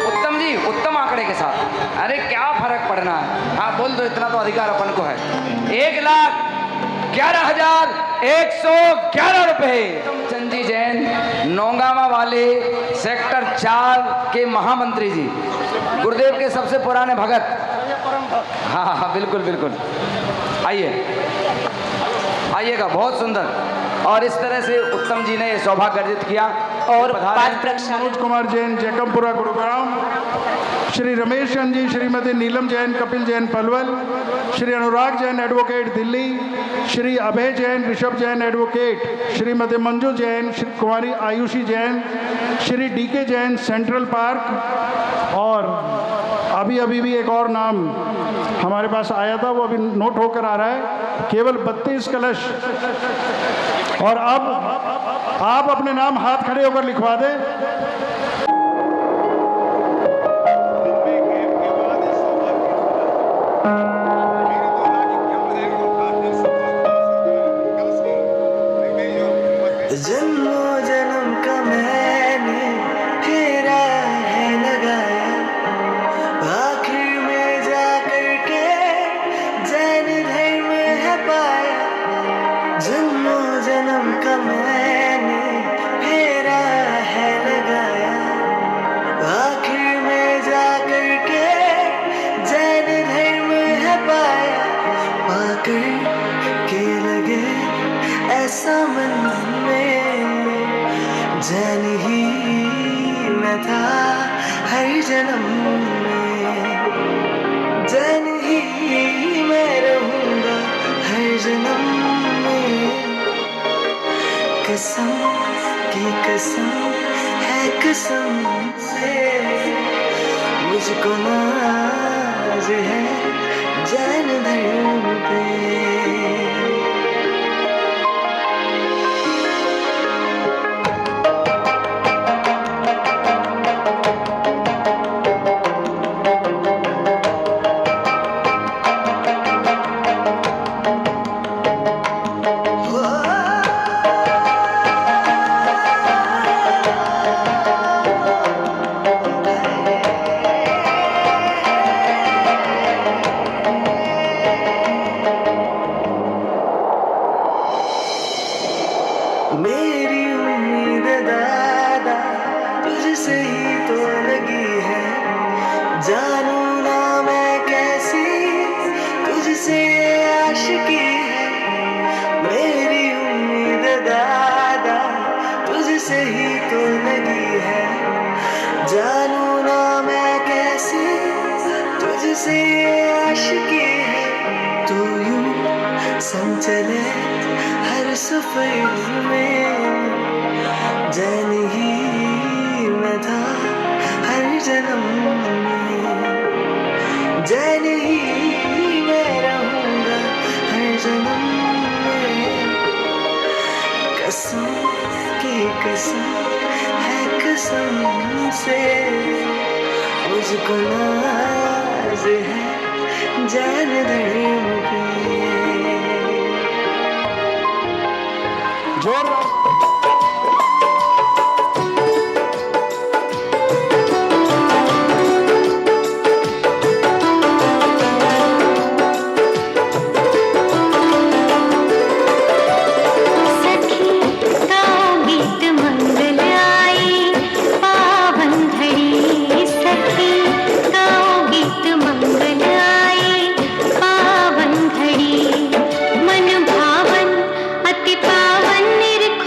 उत्तम जी, उत्तम आंकड़े के साथ। अरे क्या फर्क पड़ना है, हाँ बोल दो, इतना तो अधिकार अपन को है। 1,11,111 रुपए। चंद जी जैन, नौगावा वाले सेक्टर 4 के महामंत्री जी, गुरुदेव के सबसे पुराने भगत। हाँ हाँ बिल्कुल बिल्कुल, आइए, आइएगा, बहुत सुंदर। और इस तरह से उत्तम जी ने सौभाग्य अर्जित किया। और पधारे। पाद प्रक्षालन Manoj Kumar Jain Jaikampura Gurugram, Shri Ramesh Chand ji, Shrimati Neelam Jain, Kapil Jain Palwal, Shri Anurag Jain advocate Delhi, Shri Abhay Jain, Rishabh Jain advocate, Shrimati Manju Jain, Shri Kumari Ayushi Jain, Shri DK Jain central park. और अभी भी एक और नाम हमारे पास आया था, वो अभी नोट होकर आ रहा है, केवल 32 कलश। और अब आप अपने नाम हाथ खड़े होकर लिखवा दें। जन्मों जन्म का मैंने फेरा है लगाया, आखिर में जा करके जैन धर्म है पाया। जन्मों जन्म का मैंने फेरा है लगाया, आखिर में जा करके जैन धर्म है पाया। पाकर के लगे ऐसा मन में, जैन ही मैं था हर जन्म में, जैन ही मैं रहूंगा हर जन्म में। कसम की कसम है कसम से, मुझको नाज है जैन धर्म पे। मेरी उम्मीद दादा तुझसे ही तो लगी है, जानू ना मैं कैसी तुझसे आशिकी है। मेरी उम्मीद दादा तुझसे ही तो लगी है, जानू ना मैं कैसी तुझसे आशिकी है। तू यूं संग चले हर सफर में, जैन ही मैं था हर जन्म में, जैन ही मैं रहूंगा हर जन्म में। कसम की कसम है कसम से, मुझको नाज है जैन धर्म पे। जोरदार मन भावन अति पावन निरखो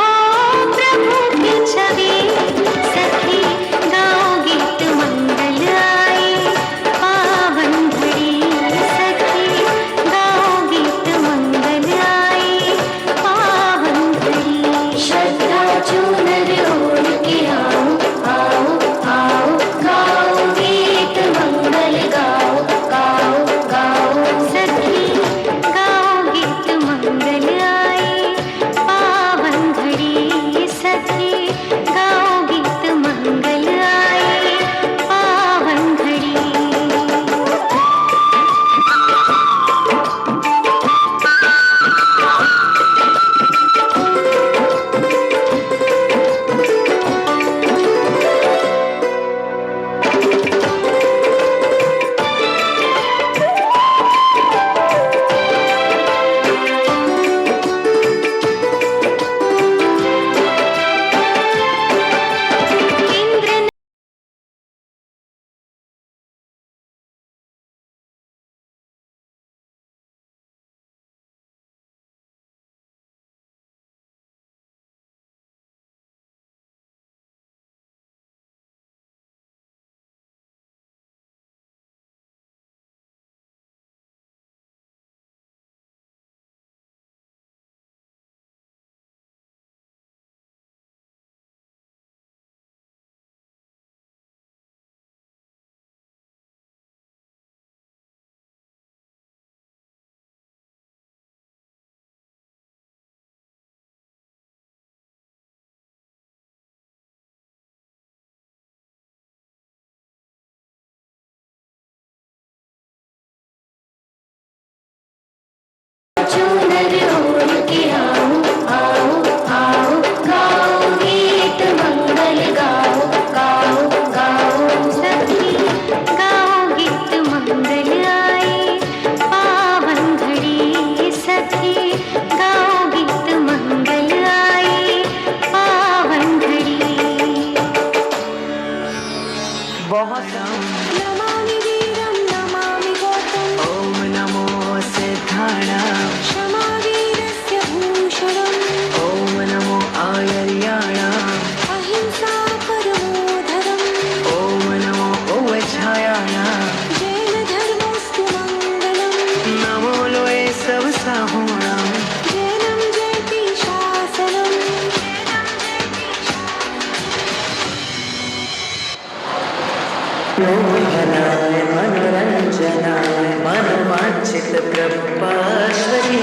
मोहनाय मनोरंजनाय मनोवांछित कृपाश्वरी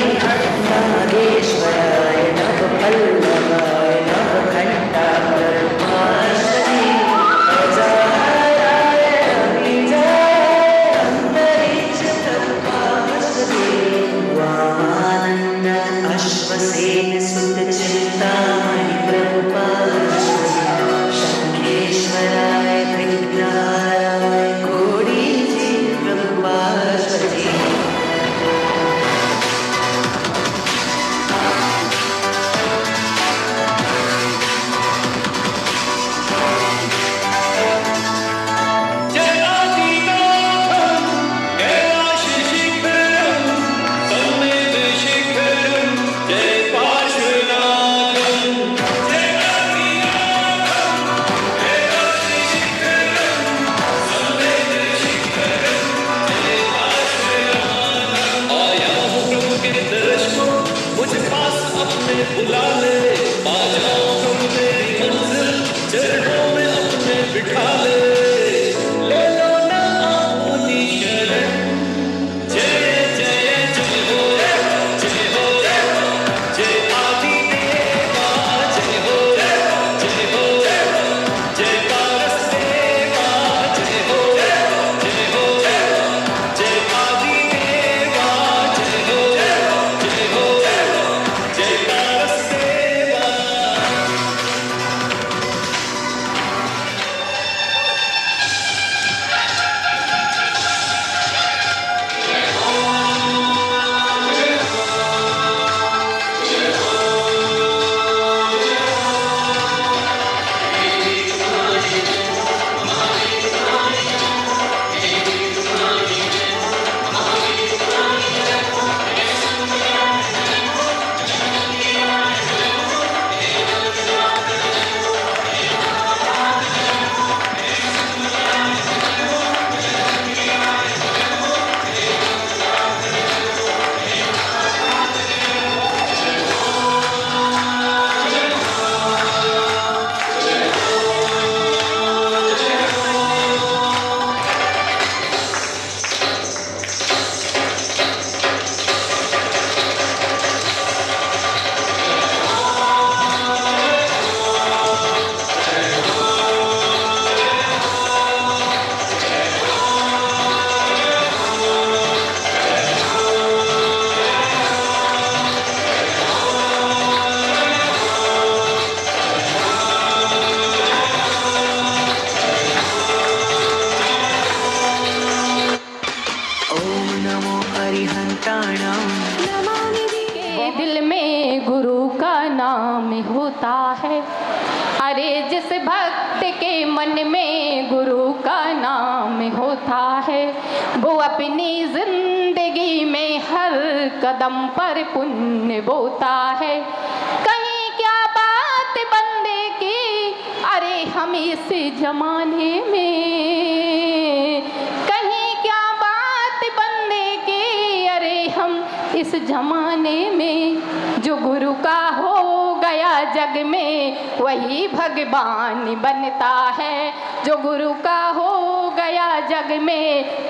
नागेश्वराय नवपल्लवाय नवकण्ठाकल्पाश्वरी अजाराय अभिजाय अन्तरिक्षकल्पाश्वरी वामानन्द अश्वसेन सुतचिन्तामणि कृपाश्वरी शङ्खेश्वराय विघ्नाराय कोडीजी कृपाश्वरी के दिल में गुरु का नाम होता है। अरे जिस भक्त के मन में गुरु का नाम होता है, वो अपनी जिंदगी में हर कदम पर पुण्य बोता है। कहीं क्या बात बंदे की, अरे हम इस जमाने में, कहीं क्या बात बंदे की, अरे हम इस जमाने में। जो गुरु का हो गया जग में वही भगवान बनता है। जो गुरु का हो गया जग में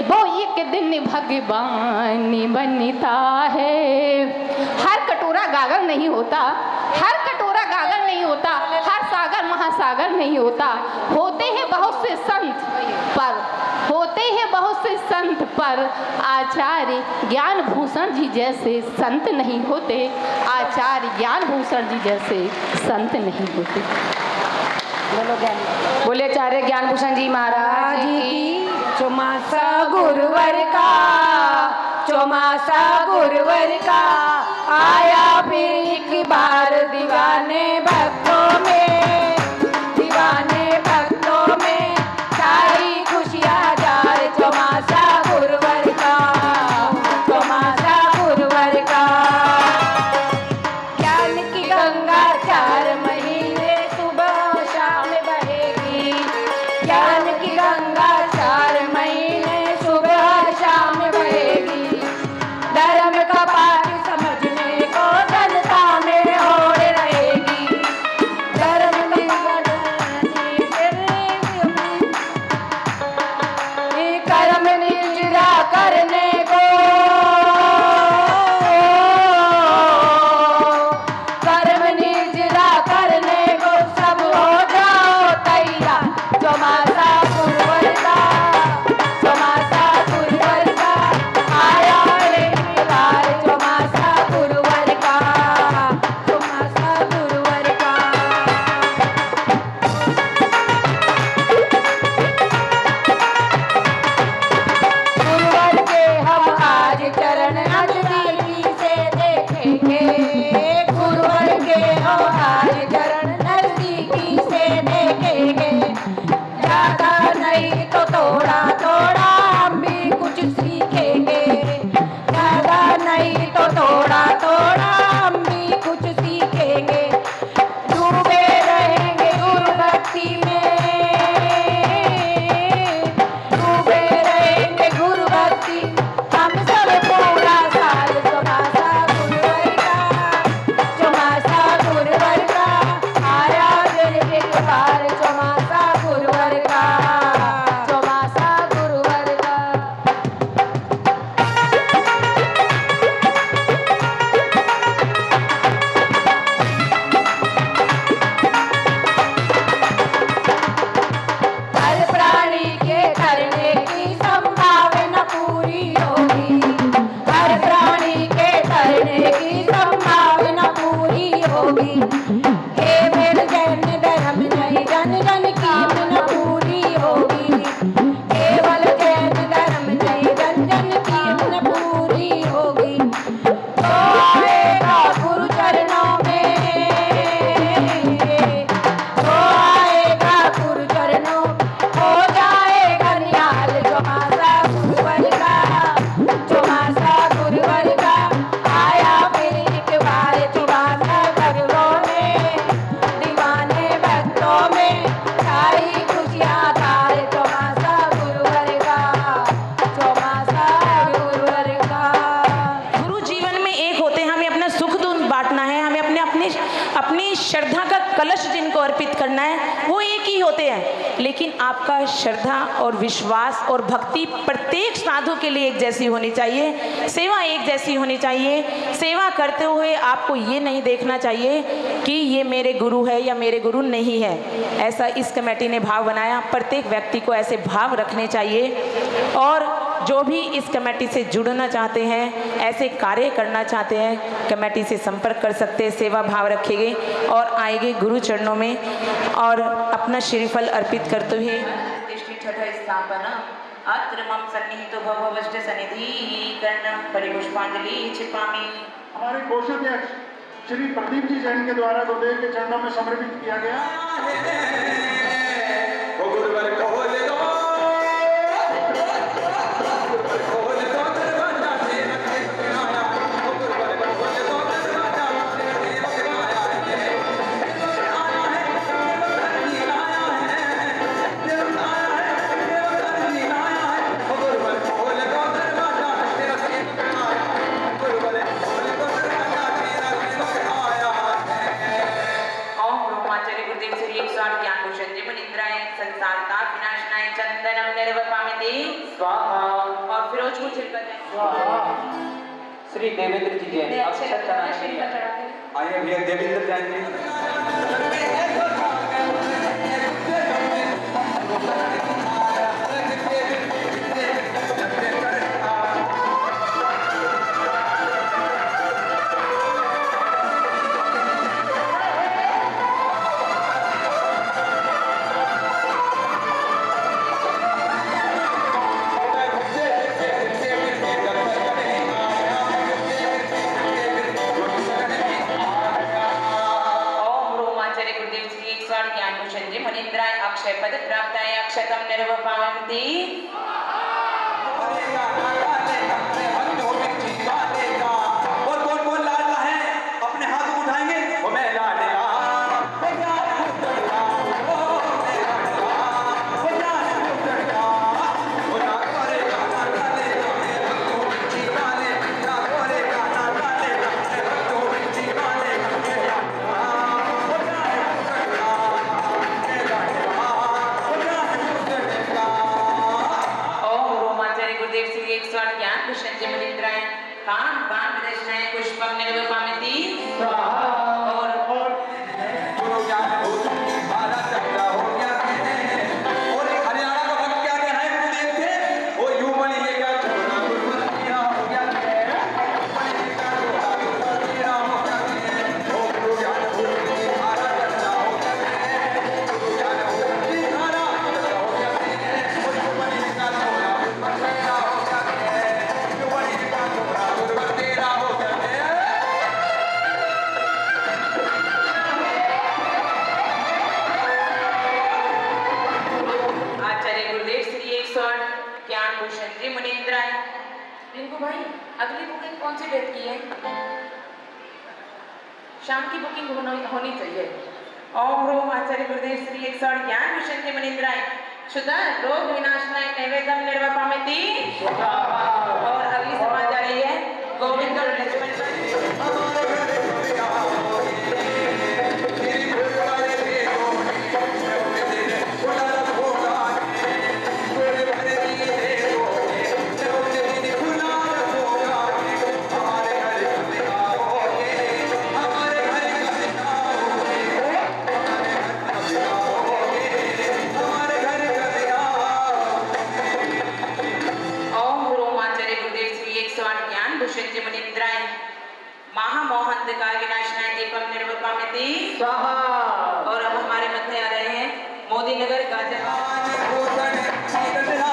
वो एक दिन भगवान बनता है। हर कटोरा गागर नहीं होता, हर कटोरा गागर नहीं होता, हर सागर महासागर नहीं होता। होते हैं बहुत से संत पर, होते हैं बहुत से संत पर आचार्य ज्ञान भूषण जी जैसे संत नहीं होते। आचार्य ज्ञान भूषण जी जैसे संत नहीं होते। बोले आचार्य ज्ञान भूषण जी महाराज की। चौमासा गुरुवर का, चौमासा गुरुवर का आया फिर एक बार दीवाने भक्तों में, दीवाने भक्तों में सारी खुशियाँ जार। चौमासा गुरुवर का, चौमासा गुरुवर का ज्ञान की गंगा 4 महीने सुबह शाम बहेगी। ज्ञान की गंगा 4 महीने सुबह शाम बहेगी। धर्म का पाठ समझने को जनता में होड़ रहेगी। जिनको अर्पित करना है वो एक ही होते हैं, लेकिन आपका श्रद्धा और विश्वास और भक्ति प्रत्येक साधु के लिए एक जैसी होनी चाहिए, सेवा एक जैसी होनी चाहिए। सेवा करते हुए आपको ये नहीं देखना चाहिए कि ये मेरे गुरु है या मेरे गुरु नहीं है, ऐसा इस कमेटी ने भाव बनाया। प्रत्येक व्यक्ति को ऐसे भाव रखने चाहिए और जो भी इस कमेटी से जुड़ना चाहते हैं, ऐसे कार्य करना चाहते हैं, कमेटी से संपर्क कर सकते हैं, सेवा भाव रखेंगे और आएंगे गुरु चरणों में और अपना श्रीफल अर्पित करते हुए स्थापना अत्र मम सन्निहितो भववष्ट सनिधि कर्ण परिपुष्पांजलि छिपामी। हमारे कोषाध्यक्ष श्री प्रदीप जी जैन के द्वारा गुरुदेव के चरणों में समर्पित किया गया। और फिरोजपुर श्री देवेंद्र जी जैन आइए भैया देवेंद्र जैन जी। अक्षय पद प्राप्त अक्षतम निर्वपावन्ति। और कौन कौन लाडला है अपने हाथ उठाएंगे, वो मैं लाडला पुष्पम निर्वपावन्ति। और हरियाणा का भक्त क्या कहना है गुरुदेव से, वो यूं बनी लेगा छोड़ा गुरुवतिया हो गया रिंकू भाई अगली बुकिंग कौन सी डेट की है? शाम की बुकिंग होनी चाहिए। ओम ह्रूम आचार्य गुरुदेव श्री 108 ज्ञान भूषण के मनिंद्राय शुद्ध रोग विनाशनाय नैवेद्यम निर्वपामिति। और अगली समाज आ रही है गोविंद और लक्ष्मण। महामोहन काल विनाशनाय दीपम निर्वपामिति। और अब हमारे मध्य आ रहे हैं मोदी नगर गाजियाबाद। भोजन की रचना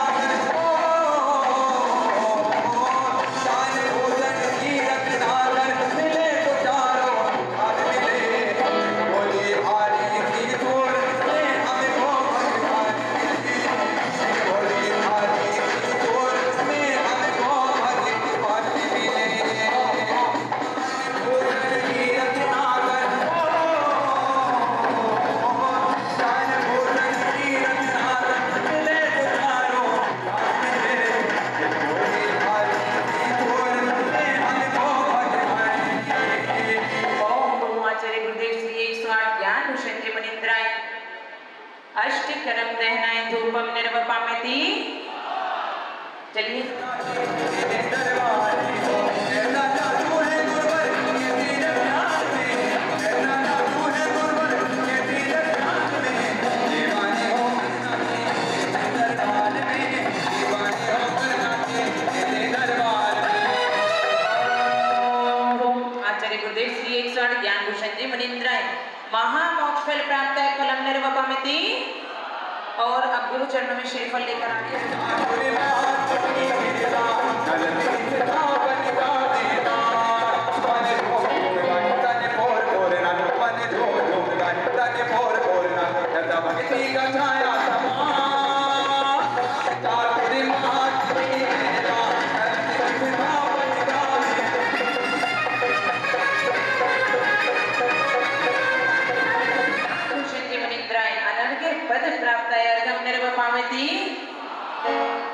अष्टकरम दहनाय धूपम निर्वपामति। चलिए आचार्य गुरुदेव श्री 108 ज्ञान भूषण जी मनिंद्राय महामोक्ष फल प्राप्त है फलम निर्वपमिति। और अब गुरु चरणों में श्रीफल लेकर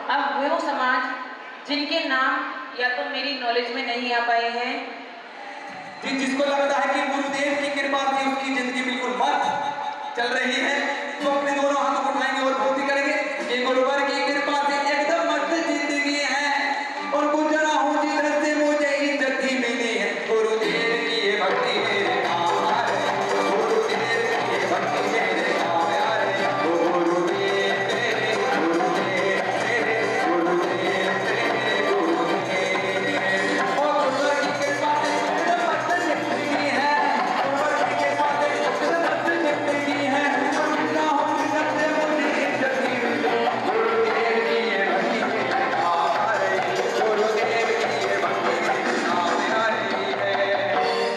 अब वो समाज जिनके नाम या तो मेरी नॉलेज में नहीं आ पाए हैं, जिसको लगता है कि गुरुदेव की कृपा से उसकी जिंदगी बिल्कुल मस्त चल रही है, तो अपने दोनों हाथों को उठाएंगे और पूर्ति करेंगे कि गुरुवर की कृपा से एकदम मस्त जिंदगी है और गुजरा हूँ जिधर से मुझे इज्जत ही मिली है। गुरुदेव की ये भक्ति मेरे काम है, गुरुदेव की ये भक्ति मेरे काम है, गुरुदेव तेरे, गुरुदेव तेरे, गुरुदेव तेरे, गुरुदेव। और गुरुवर की कृपा से एकदम मस्त जिंदगी है, गुरुवर की कृपा से एकदम मस्त जिंदगी है और गुजरा हूँ जिधर से मुझे इज्जत ही मिली है। गुरुदेव की ये भक्ति मेरे काम है, गुरुदेव की ये भक्ति मेरे काम है।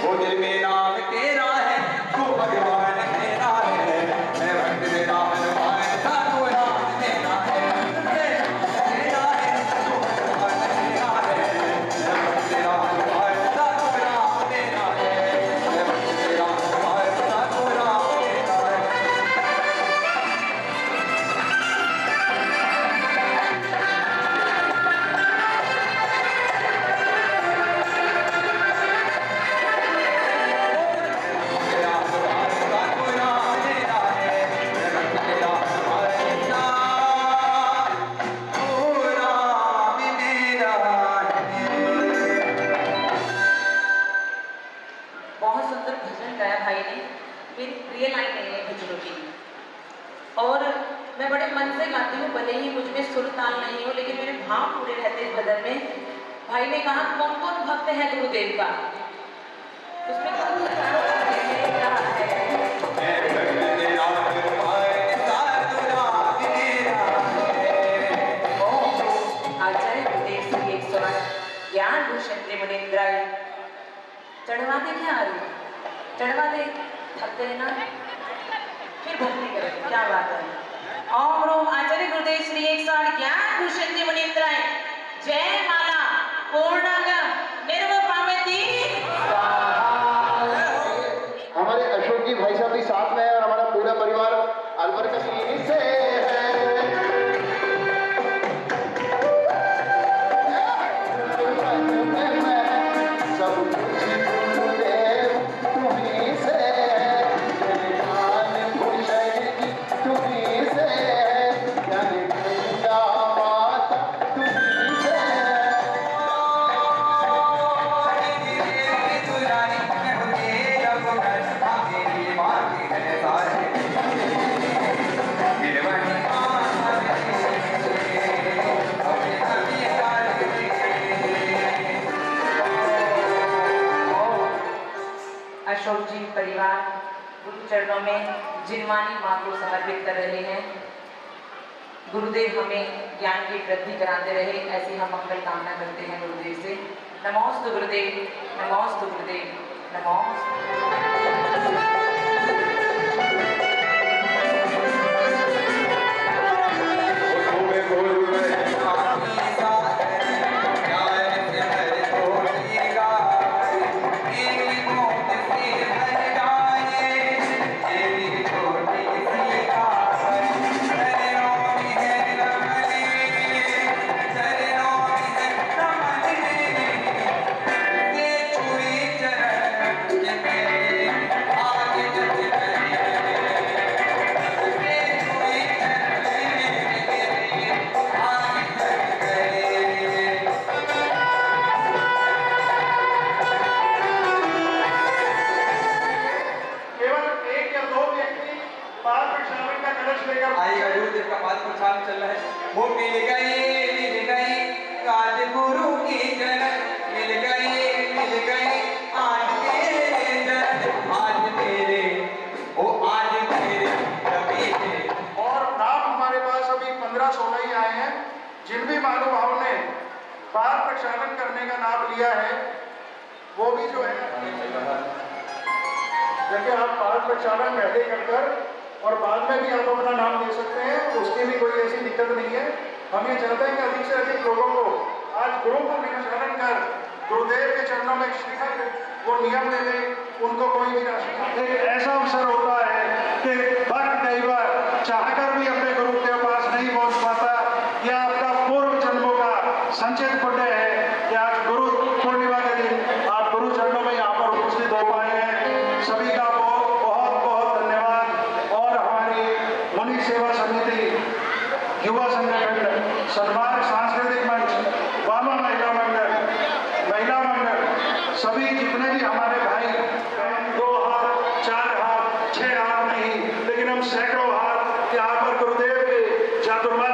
वो दिल में नाम तेरा है, तू भगवान तेरा है, मैं भक्त तेरा हनुमान था, तू राम तेरा है, तेरा है, तू भगवान तेरा है, मैं भक्त तेरा हनुमान था, तू राम तेरा है, मैं भक्त तेरा हनुमान था, तू राम तेरा है। तेरा हनुमान था, तू राम तेरा है, मैं भक्त तेरा हनुमान था, तू राम तेरा है। बहुत सुंदर भजन गाया भाई ने। मेरी प्रिय लाइन नहीं है भजनों की और मैं बड़े मन से गाती हूँ, भले ही मुझ में सुर ताल नहीं हो, लेकिन मेरे भाव पूरे रहते हैं भजन में। भाई ने कहा कौन कौन भक्त है गुरुदेव का, उसमें कौन सा है? मैं भक्त तेरा हनुमान था, तू राम तेरा है। आचार्य गुरुदेव श्री 108 ज्ञान भूषण जी मनिंद्राय चढ़वा दे क्या आ रही चढ़वा दे, थक गए ना, फिर भक्ति करें, क्या बात है। ओम रोम आचार्य गुरुदेव श्री 108 ज्ञान भूषण जी मनिंद्राय जय माला पूर्णांगम निर्वपामति। हमारे अशोक जी भाई साहब भी साथ में है और हमारा पूरा परिवार अलवर कश्मीरी से है। सब कुछ गुरुदेव तुम्हीं से है, मेरे ज्ञान भूषण जी तुम्हीं से है, ज्ञान गंगा माता तुम्हीं से है। अशोक जी परिवार गुरु चरणों में जिनवानी माँ को समर्पित कर रहे हैं। गुरुदेव हमें ज्ञान की वृद्धि कराते रहे, ऐसी हम मंगल कामना करते हैं गुरुदेव से। नमोस्तु गुरुदेव, नमोस्तु गुरुदेव, नमोस्तु। आगे प्रक्षालन का कलश लेकर आएगा गुरुदेव का पाद प्रक्षालन चल रहा है। वो मिल गई आज गुरु की जनक, मिल गई आज तेरे जनक, आज तेरे रवि थे। और नाम हमारे पास अभी 15-16 ही आए हैं। जिन भी महानुभावों ने पाद प्रक्षालन करने का नाम लिया है वो भी जो है देखिए, आप पाद प्रक्षालन पहले कर और बाद में भी आप अपना नाम दे सकते हैं, उसकी भी कोई ऐसी दिक्कत नहीं है। हम ये चाहते हैं कि अधिक से अधिक लोगों को आज गुरु को प्रक्षालन कर गुरुदेव के चरणों में श्रीफल वो नियम दे दें, उनको कोई भी राशि। एक ऐसा अवसर होता है कि भक्त कई बार चाहकर भी अपने गुरु के पास नहीं पहुंच पाता, या आपका पूर्व जन्मों का संचित पुण्य है कि आज गुरु पूर्णिमा के दिन आप गुरु चरणों में यहाँ पर उपस्थित हो पाए हैं। सभी का बहुत बहुत धन्यवाद। और हमारी मुनि सेवा समिति, युवा संगठन, सन्मार्ग सांस्कृतिक मंच, वामा महिला मंडल, सभी जितने भी हमारे भाई बहन 2 हाथ 4 हाथ 6 हाथ नहीं, लेकिन हम सैकड़ों हाथ यहाँ पर गुरुदेव के चातुर्मास